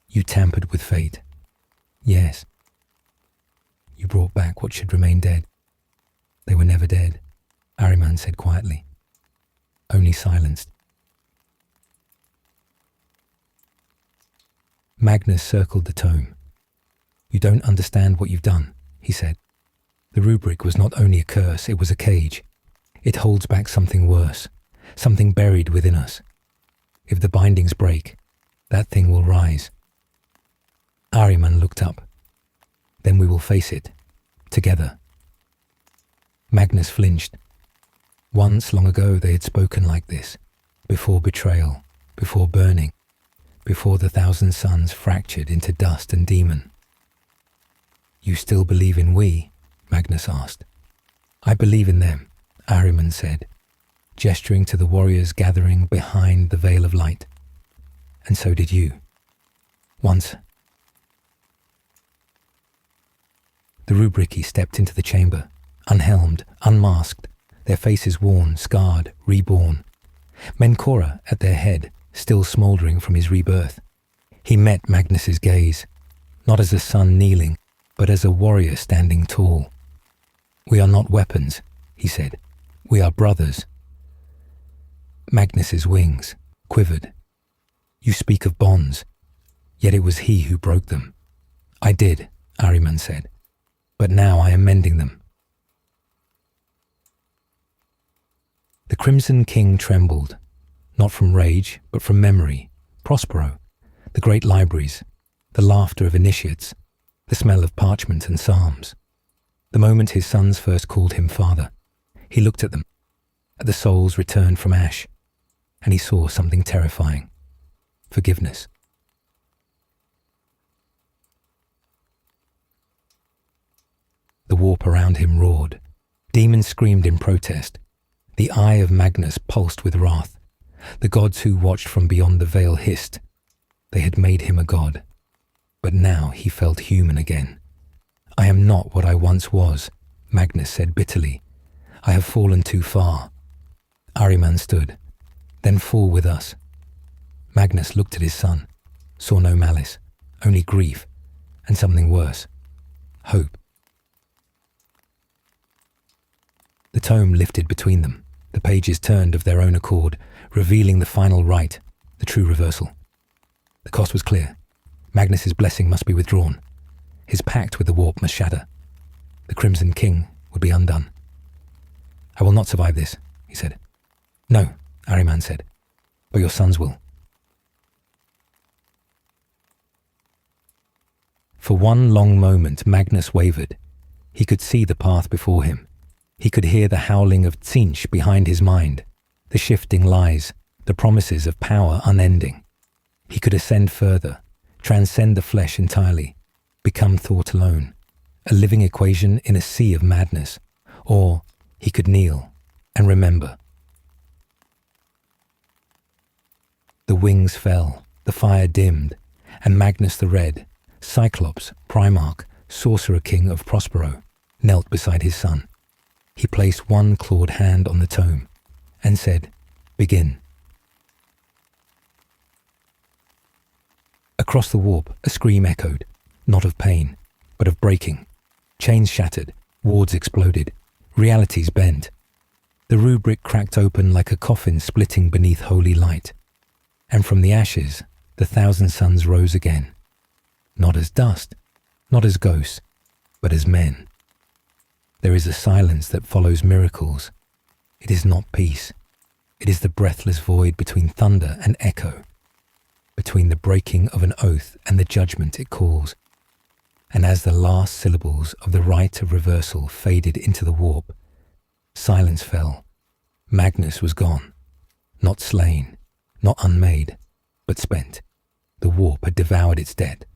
"You tampered with fate." "Yes." "You brought back what should remain dead." "They were never dead," Ahriman said quietly, only silenced. Magnus circled the tome. "You don't understand what you've done," he said. "The rubric was not only a curse, it was a cage. It holds back something worse, something buried within us. If the bindings break, that thing will rise." Ahriman looked up. "Then we will face it, together." Magnus flinched. Once, long ago, they had spoken like this, before betrayal, before burning, before the 1,000 suns fractured into dust and demon. "You still believe in we?" Magnus asked. "I believe in them," Ahriman said, gesturing to the warriors gathering behind the veil of light. "And so did you. Once." The rubrici stepped into the chamber, unhelmed, unmasked, their faces worn, scarred, reborn. Menkora at their head, still smouldering from his rebirth. He met Magnus's gaze, not as a son kneeling, but as a warrior standing tall. "We are not weapons," he said. "We are brothers." Magnus's wings quivered. "You speak of bonds, yet it was he who broke them." "I did," Ahriman said, "but now I am mending them." The Crimson King trembled, not from rage, but from memory. Prospero, the great libraries, the laughter of initiates, the smell of parchment and psalms. The moment his sons first called him father, he looked at them, at the souls returned from ash, and he saw something terrifying: forgiveness. The warp around him roared. Demons screamed in protest. The eye of Magnus pulsed with wrath. The gods who watched from beyond the veil hissed. They had made him a god. But now he felt human again. "I am not what I once was," Magnus said bitterly. "I have fallen too far." Ahriman stood. "Then fall with us." Magnus looked at his son, saw no malice, only grief, and something worse: hope. The tome lifted between them. The pages turned of their own accord, revealing the final rite, the true reversal. The cost was clear. Magnus's blessing must be withdrawn. His pact with the warp must shatter. The Crimson King would be undone. "I will not survive this," he said. "No," Ahriman said, "but your sons will." For one long moment Magnus wavered. He could see the path before him. He could hear the howling of Tzinch behind his mind, the shifting lies, the promises of power unending. He could ascend further, transcend the flesh entirely, become thought alone, a living equation in a sea of madness. Or he could kneel and remember. The wings fell, the fire dimmed, and Magnus the Red, Cyclops, Primarch, Sorcerer King of Prospero, knelt beside his son. He placed one clawed hand on the tome and said, "Begin." Across the warp, a scream echoed, not of pain, but of breaking. Chains shattered, wards exploded, realities bent. The rubric cracked open like a coffin splitting beneath holy light. And from the ashes, the thousand suns rose again. Not as dust, not as ghosts, but as men. There is a silence that follows miracles. It is not peace. It is the breathless void between thunder and echo, between the breaking of an oath and the judgment it calls. And as the last syllables of the rite of reversal faded into the warp, silence fell. Magnus was gone, not slain, not unmade, but spent. The warp had devoured its dead.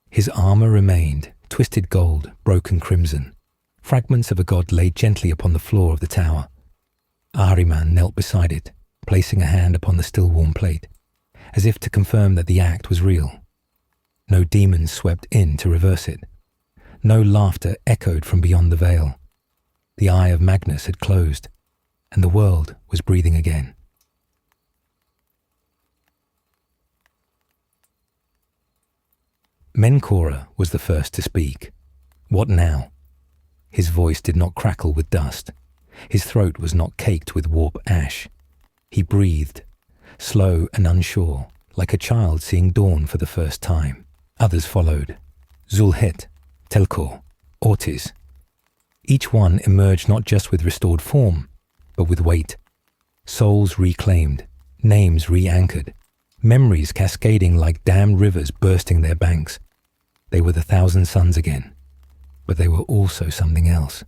His armour remained, twisted gold, broken crimson. Fragments of a god lay gently upon the floor of the tower. Ahriman knelt beside it, placing a hand upon the still-warm plate, as if to confirm that the act was real. No demons swept in to reverse it. No laughter echoed from beyond the veil. The eye of Magnus had closed, and the world was breathing again. Menkora was the first to speak. What now? His voice did not crackle with dust. His throat was not caked with warp ash. He breathed, slow and unsure, like a child seeing dawn for the first time. Others followed. Zulhit, Telkor, Ortiz. Each one emerged not just with restored form, but with weight. Souls reclaimed, names re-anchored, memories cascading like dammed rivers bursting their banks. They were the thousand suns again, but they were also something else.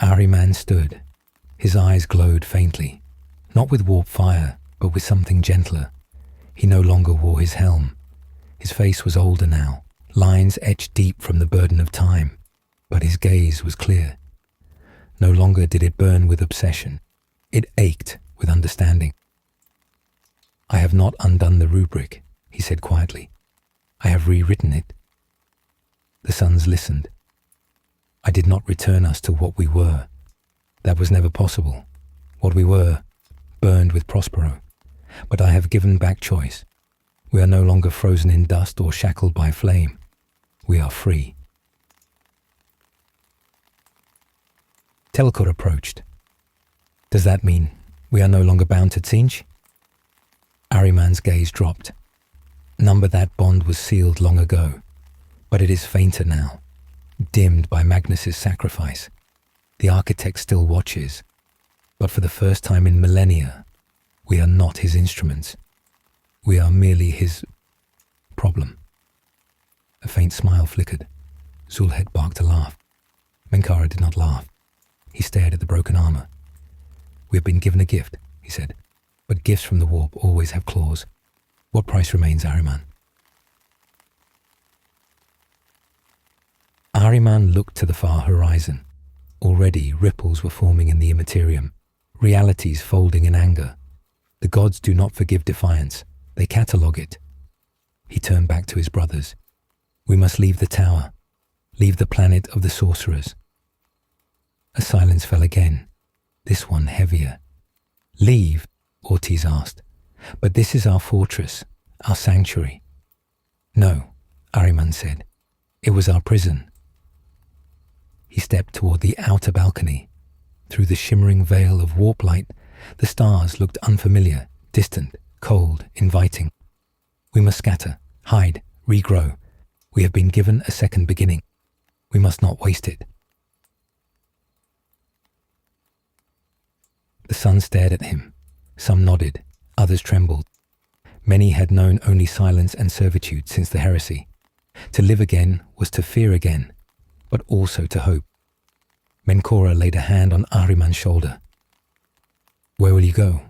Ahriman stood. His eyes glowed faintly, not with warp fire, but with something gentler. He no longer wore his helm. His face was older now, lines etched deep from the burden of time, but his gaze was clear. No longer did it burn with obsession. It ached with understanding. "I have not undone the rubric," he said quietly. "I have rewritten it." The sons listened. "I did not return us to what we were. That was never possible. What we were, burned with Prospero. But I have given back choice. We are no longer frozen in dust or shackled by flame. We are free. Telkor approached. Does that mean we are no longer bound to Tzeentch? Ahriman's gaze dropped. Number that bond was sealed long ago, but it is fainter now, dimmed by Magnus's sacrifice. The architect still watches, but for the first time in millennia, we are not his instruments. We are merely his problem. A faint smile flickered. Zulhet barked a laugh. Menkara did not laugh. He stared at the broken armor. We have been given a gift, he said, but gifts from the warp always have claws. What price remains, Ahriman? Ahriman looked to the far horizon. Already ripples were forming in the Imperium, realities folding in anger. The gods do not forgive defiance. They catalogue it. He turned back to his brothers. We must leave the tower, leave the planet of the sorcerers. A silence fell again, this one heavier. Leave? Ortiz asked. But this is our fortress, our sanctuary. No, Ahriman said. It was our prison. He stepped toward the outer balcony. Through the shimmering veil of warp light, the stars looked unfamiliar, distant, cold, inviting. We must scatter, hide, regrow. We have been given a second beginning. We must not waste it. The sun stared at him. Some nodded, others trembled. Many had known only silence and servitude since the heresy. To live again was to fear again, but also to hope. Menkora laid a hand on Ahriman's shoulder. Where will you go?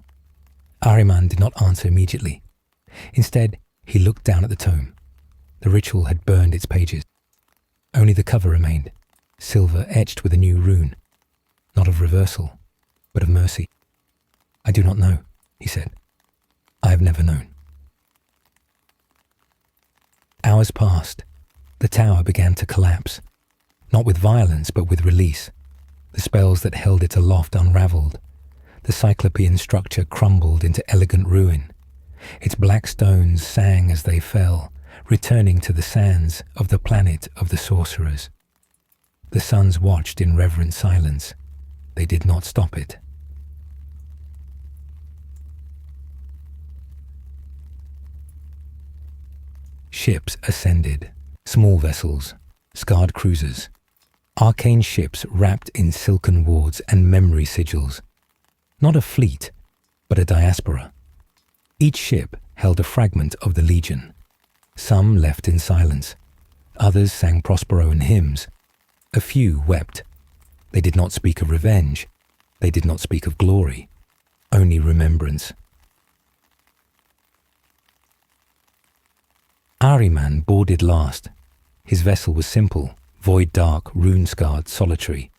Ahriman did not answer immediately. Instead, he looked down at the tome. The ritual had burned its pages. Only the cover remained, silver etched with a new rune, not of reversal, but of mercy. I do not know, he said. I have never known. Hours passed. The tower began to collapse, not with violence, but with release. The spells that held it aloft unraveled. The cyclopean structure crumbled into elegant ruin. Its black stones sang as they fell, returning to the sands of the planet of the sorcerers. The sons watched in reverent silence. They did not stop it. Ships ascended, small vessels, scarred cruisers, arcane ships wrapped in silken wards and memory sigils. Not a fleet, but a diaspora. Each ship held a fragment of the Legion. Some left in silence. Others sang Prosperoan hymns. A few wept. They did not speak of revenge. They did not speak of glory. Only remembrance. Ahriman boarded last. His vessel was simple, void-dark, rune-scarred, solitary.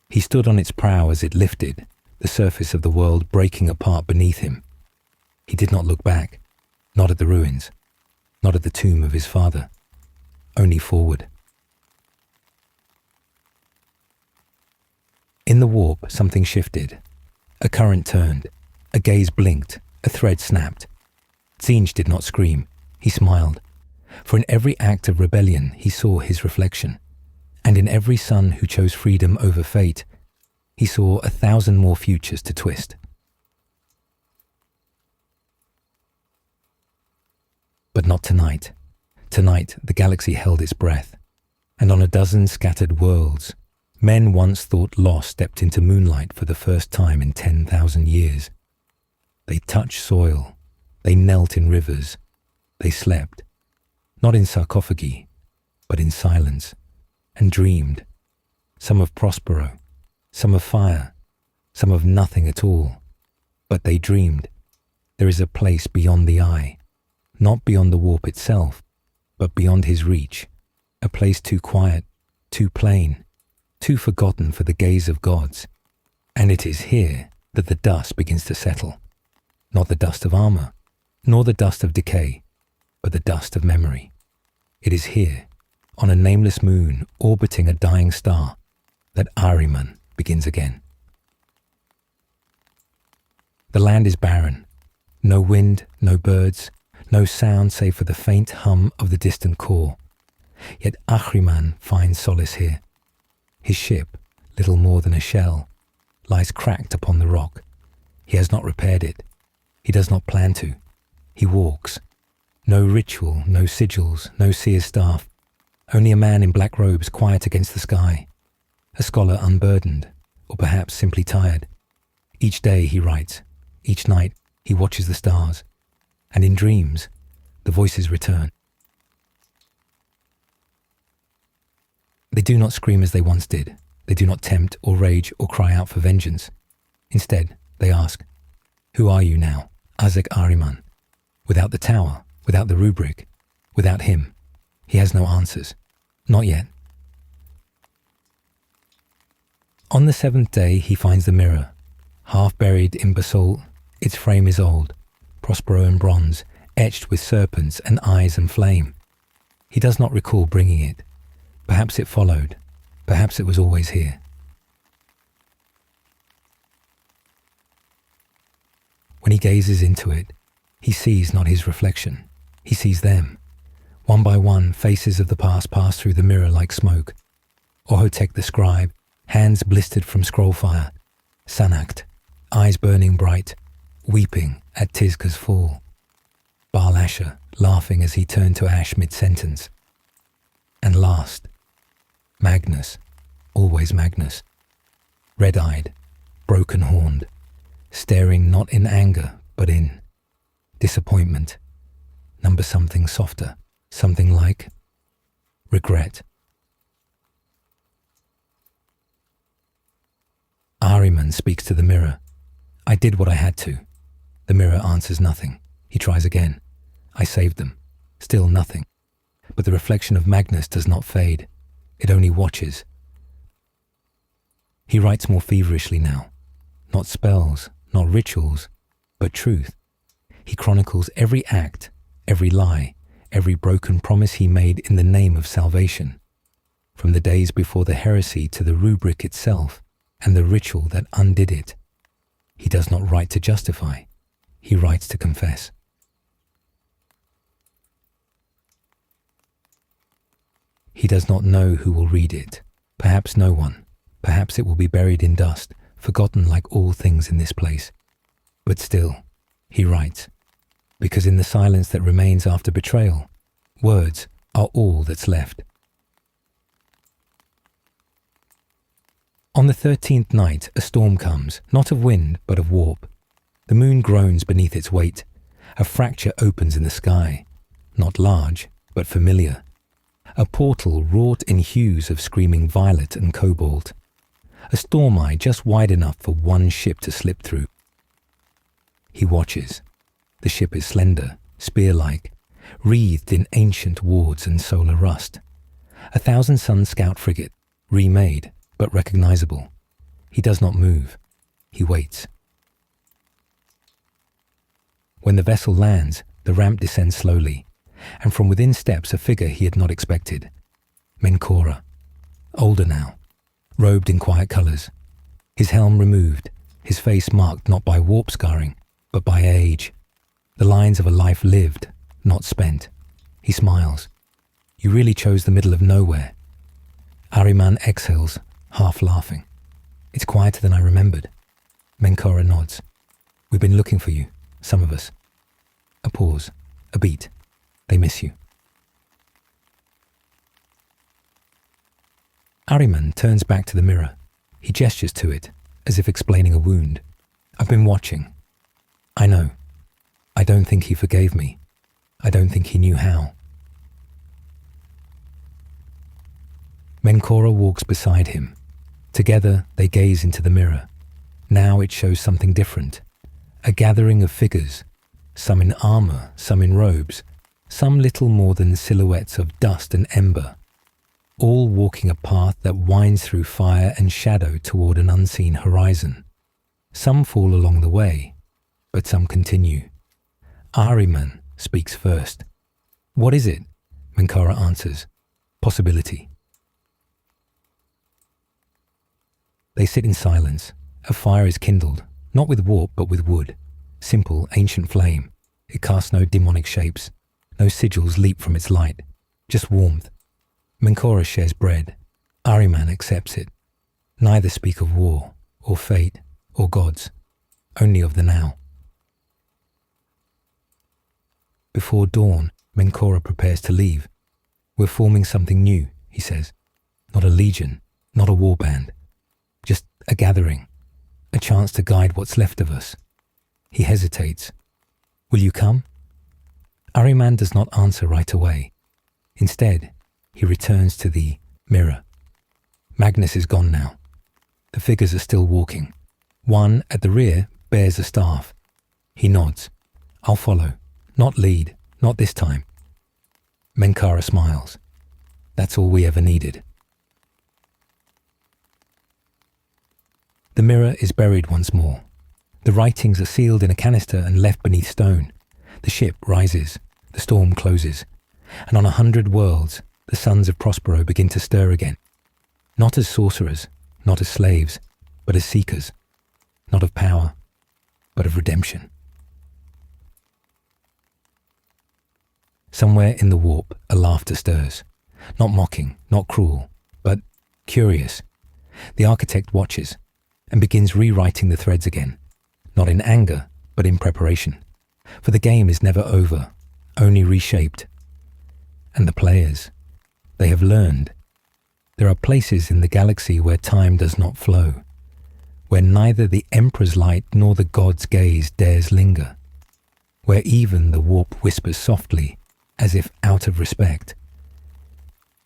He stood on its prow as it lifted, the surface of the world breaking apart beneath him. He did not look back, not at the ruins, not at the tomb of his father, only forward. In the warp, something shifted. A current turned, a gaze blinked, a thread snapped. Tzeentch did not scream, he smiled. For in every act of rebellion he saw his reflection, and in every son who chose freedom over fate, he saw 1,000 more futures to twist. But not tonight. Tonight the galaxy held its breath, and on a dozen scattered worlds, men once thought lost stepped into moonlight for the first time in 10,000 years. They touched soil, they knelt in rivers, they slept, not in sarcophagi, but in silence, and dreamed, some of Prospero, some of fire, some of nothing at all. But they dreamed. There is a place beyond the eye, not beyond the warp itself, but beyond his reach, a place too quiet, too plain, too forgotten for the gaze of gods. And it is here that the dust begins to settle, not the dust of armor, nor the dust of decay, but the dust of memory. It is here, on a nameless moon orbiting a dying star, that Ahriman begins again. The land is barren. No wind, no birds, no sound save for the faint hum of the distant core. Yet Ahriman finds solace here. His ship, little more than a shell, lies cracked upon the rock. He has not repaired it. He does not plan to. He walks. No ritual, no sigils, no seer's staff. Only a man in black robes quiet against the sky. A scholar unburdened, or perhaps simply tired. Each day he writes. Each night he watches the stars. And in dreams, the voices return. They do not scream as they once did. They do not tempt or rage or cry out for vengeance. Instead, they ask, "Who are you now, Azek Ahriman?" Without the tower, without the rubric, without him, he has no answers. Not yet. On the seventh day, he finds the mirror. Half buried in basalt, its frame is old, Prospero in bronze, etched with serpents and eyes and flame. He does not recall bringing it. Perhaps it followed. Perhaps it was always here. When he gazes into it, he sees not his reflection. He sees them. One by one, faces of the past pass through the mirror like smoke. Ohotek the scribe, hands blistered from scroll fire. Sanacht, eyes burning bright, weeping at Tizka's fall. Baal Asher, laughing as he turned to ash mid-sentence. And last, Magnus, always Magnus, red-eyed, broken-horned, staring not in anger, but in disappointment. Number something softer, something like regret. Ahriman speaks to the mirror. "I did what I had to." The mirror answers nothing. He tries again. "I saved them." Still nothing. But the reflection of Magnus does not fade. It only watches. He writes more feverishly now. Not spells, not rituals, but truth. He chronicles every act, every lie, every broken promise he made in the name of salvation. From the days before the heresy to the rubric itself and the ritual that undid it. He does not write to justify. He writes to confess. He does not know who will read it. Perhaps no one. Perhaps it will be buried in dust, forgotten like all things in this place. But still, he writes, because in the silence that remains after betrayal, words are all that's left. On the 13th night, a storm comes, not of wind, but of warp. The moon groans beneath its weight. A fracture opens in the sky, not large, but familiar. A portal wrought in hues of screaming violet and cobalt. A storm eye just wide enough for one ship to slip through. He watches. The ship is slender, spear-like, wreathed in ancient wards and solar rust. 1,000-sun scout frigate, remade, but recognizable. He does not move. He waits. When the vessel lands, the ramp descends slowly, and from within steps a figure he had not expected. Menkora, older now, robed in quiet colors, his helm removed, his face marked not by warp scarring, but by age, the lines of a life lived, not spent. He smiles. "You really chose the middle of nowhere." Ahriman exhales, half laughing. "It's quieter than I remembered." Menkora nods. "We've been looking for you, some of us." A pause, a beat. "They miss you." Ahriman turns back to the mirror. He gestures to it, as if explaining a wound. "I've been watching. I know. I don't think he forgave me. I don't think he knew how." Menkora walks beside him. Together they gaze into the mirror. Now it shows something different. A gathering of figures, some in armor, some in robes, some little more than silhouettes of dust and ember, all walking a path that winds through fire and shadow toward an unseen horizon. Some fall along the way, but some continue. Ahriman speaks first. "What is it?" Menkora answers. "Possibility." They sit in silence. A fire is kindled, Not with warp, but with wood. Simple, ancient flame. It casts no demonic shapes. No sigils leap from its light. Just warmth. Menkora shares bread. Ahriman accepts it. Neither speak of war, or fate, or gods. Only of the now. Before dawn, Menkora prepares to leave. We're forming something new, he says. Not a legion, not a warband. Just a gathering. A chance to guide what's left of us. He hesitates. Will you come? Ahriman does not answer right away. Instead, he returns to the mirror. Magnus is gone now. The figures are still walking. One, at the rear, bears a staff. He nods. I'll follow. Not lead. Not this time. Menkara smiles. That's all we ever needed. The mirror is buried once more. The writings are sealed in a canister and left beneath stone. The ship rises. The storm closes. And on 100 worlds, the sons of Prospero begin to stir again. Not as sorcerers, not as slaves, but as seekers. Not of power, but of redemption. Somewhere in the warp, a laughter stirs. Not mocking, not cruel, but curious. The architect watches and begins rewriting the threads again. Not in anger, but in preparation. For the game is never over, only reshaped. And the players, they have learned. There are places in the galaxy where time does not flow, where neither the Emperor's light nor the god's gaze dares linger, where even the warp whispers softly, as if out of respect.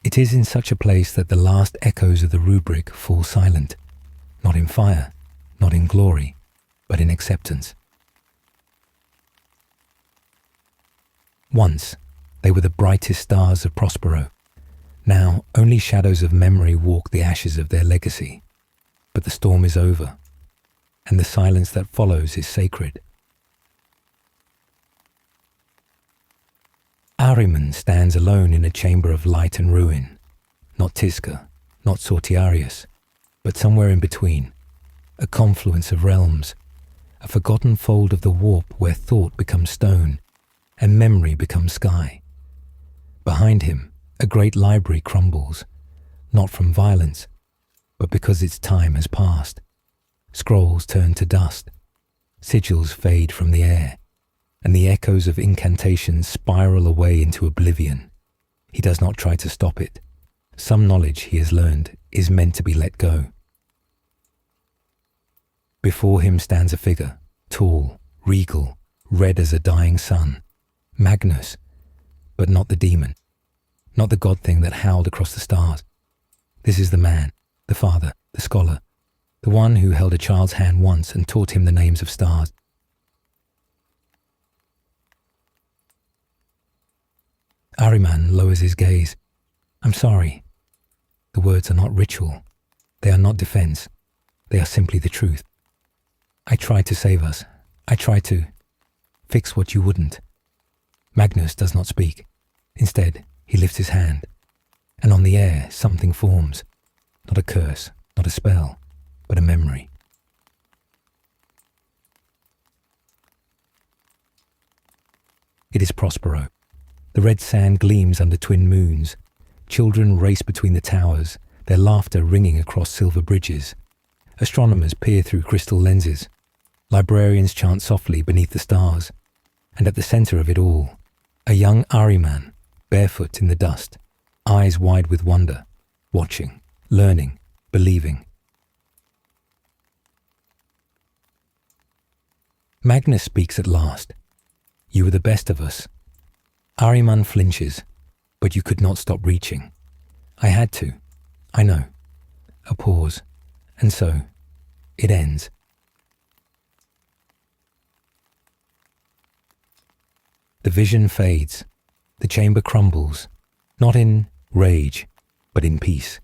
It is in such a place that the last echoes of the rubric fall silent, not in fire, not in glory, but in acceptance. Once, they were the brightest stars of Prospero. Now, only shadows of memory walk the ashes of their legacy. But the storm is over, and the silence that follows is sacred. Ahriman stands alone in a chamber of light and ruin. Not Tisca, not Sortiarius, but somewhere in between. A confluence of realms, a forgotten fold of the warp where thought becomes stone and memory becomes sky. Behind him, a great library crumbles, not from violence, but because its time has passed. Scrolls turn to dust, sigils fade from the air, and the echoes of incantations spiral away into oblivion. He does not try to stop it. Some knowledge he has learned is meant to be let go. Before him stands a figure, tall, regal, red as a dying sun. Magnus, but not the demon, not the god thing that howled across the stars. This is the man, the father, the scholar, the one who held a child's hand once and taught him the names of stars. Ahriman lowers his gaze. I'm sorry. The words are not ritual. They are not defense. They are simply the truth. I tried to save us. I tried to fix what you wouldn't. Magnus does not speak. Instead, he lifts his hand, and on the air something forms. Not a curse, not a spell, but a memory. It is Prospero. The red sand gleams under twin moons. Children race between the towers, their laughter ringing across silver bridges. Astronomers peer through crystal lenses. Librarians chant softly beneath the stars. And at the center of it all, a young Ahriman, barefoot in the dust, eyes wide with wonder, watching, learning, believing. Magnus speaks at last. You were the best of us. Ahriman flinches, but you could not stop reaching. I had to. I know. A pause. And so, it ends. The vision fades. The chamber crumbles, not in rage, but in peace.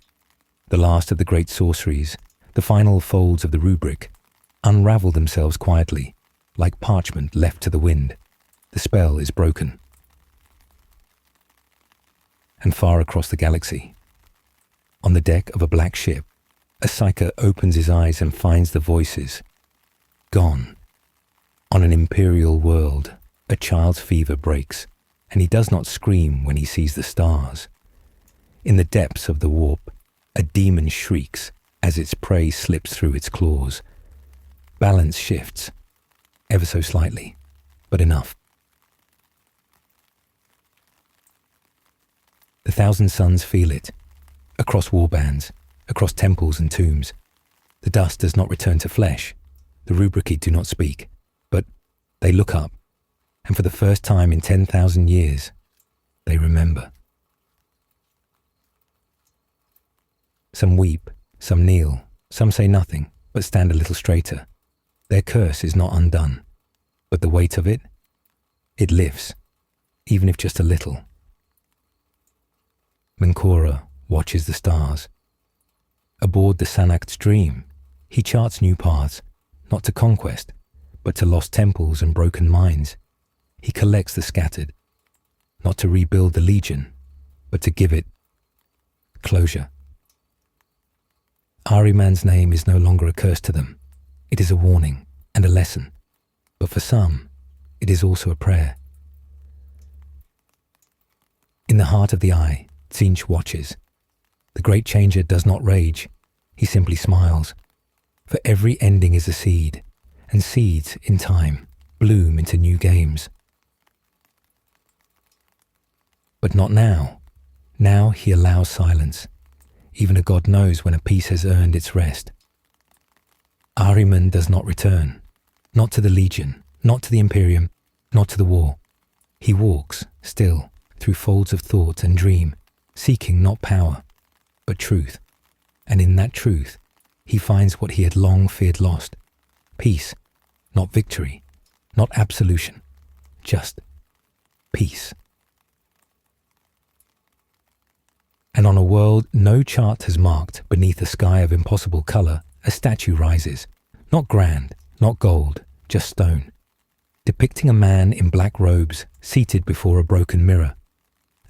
The last of the great sorceries, the final folds of the rubric, unravel themselves quietly, like parchment left to the wind. The spell is broken. And far across the galaxy, on the deck of a black ship, a psyker opens his eyes and finds the voices. gone. On an imperial world, a child's fever breaks, and he does not scream when he sees the stars. In the depths of the warp, a demon shrieks as its prey slips through its claws. Balance shifts, ever so slightly, but enough. The Thousand Suns feel it, across warbands, across temples and tombs. The dust does not return to flesh, the rubrici do not speak, but they look up, and for the first time in 10,000 years, they remember. Some weep, some kneel, some say nothing, but stand a little straighter. Their curse is not undone, but the weight of it, it lifts, even if just a little. Menkora watches the stars. Aboard the Sanakt's dream, he charts new paths, not to conquest, but to lost temples and broken minds. He collects the scattered, not to rebuild the legion, but to give it closure. Ahriman's name is no longer a curse to them. It is a warning and a lesson, but for some, it is also a prayer. In the heart of the eye, Tzeentch watches. The great changer does not rage, he simply smiles. For every ending is a seed, and seeds, in time, bloom into new games. But not now. Now he allows silence. Even a god knows when a piece has earned its rest. Ahriman does not return, not to the Legion, not to the Imperium, not to the war. He walks, still, through folds of thought and dream, seeking not power, but truth. And in that truth, he finds what he had long feared lost. Peace, not victory, not absolution, just peace. And on a world no chart has marked, beneath a sky of impossible colour, a statue rises, not grand, not gold, just stone, depicting a man in black robes seated before a broken mirror.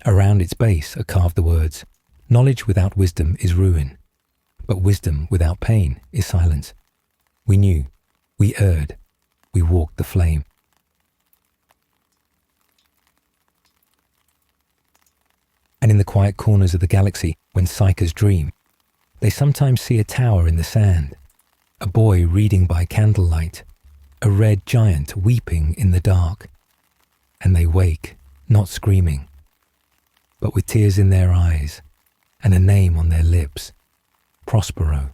Around its base are carved the words, "Knowledge without wisdom is ruin, but wisdom without pain is silence. We knew, we erred, we walked the flame." And in the quiet corners of the galaxy, when psychers dream, they sometimes see a tower in the sand, a boy reading by candlelight, a red giant weeping in the dark. And they wake, not screaming, but with tears in their eyes and a name on their lips, Prospero.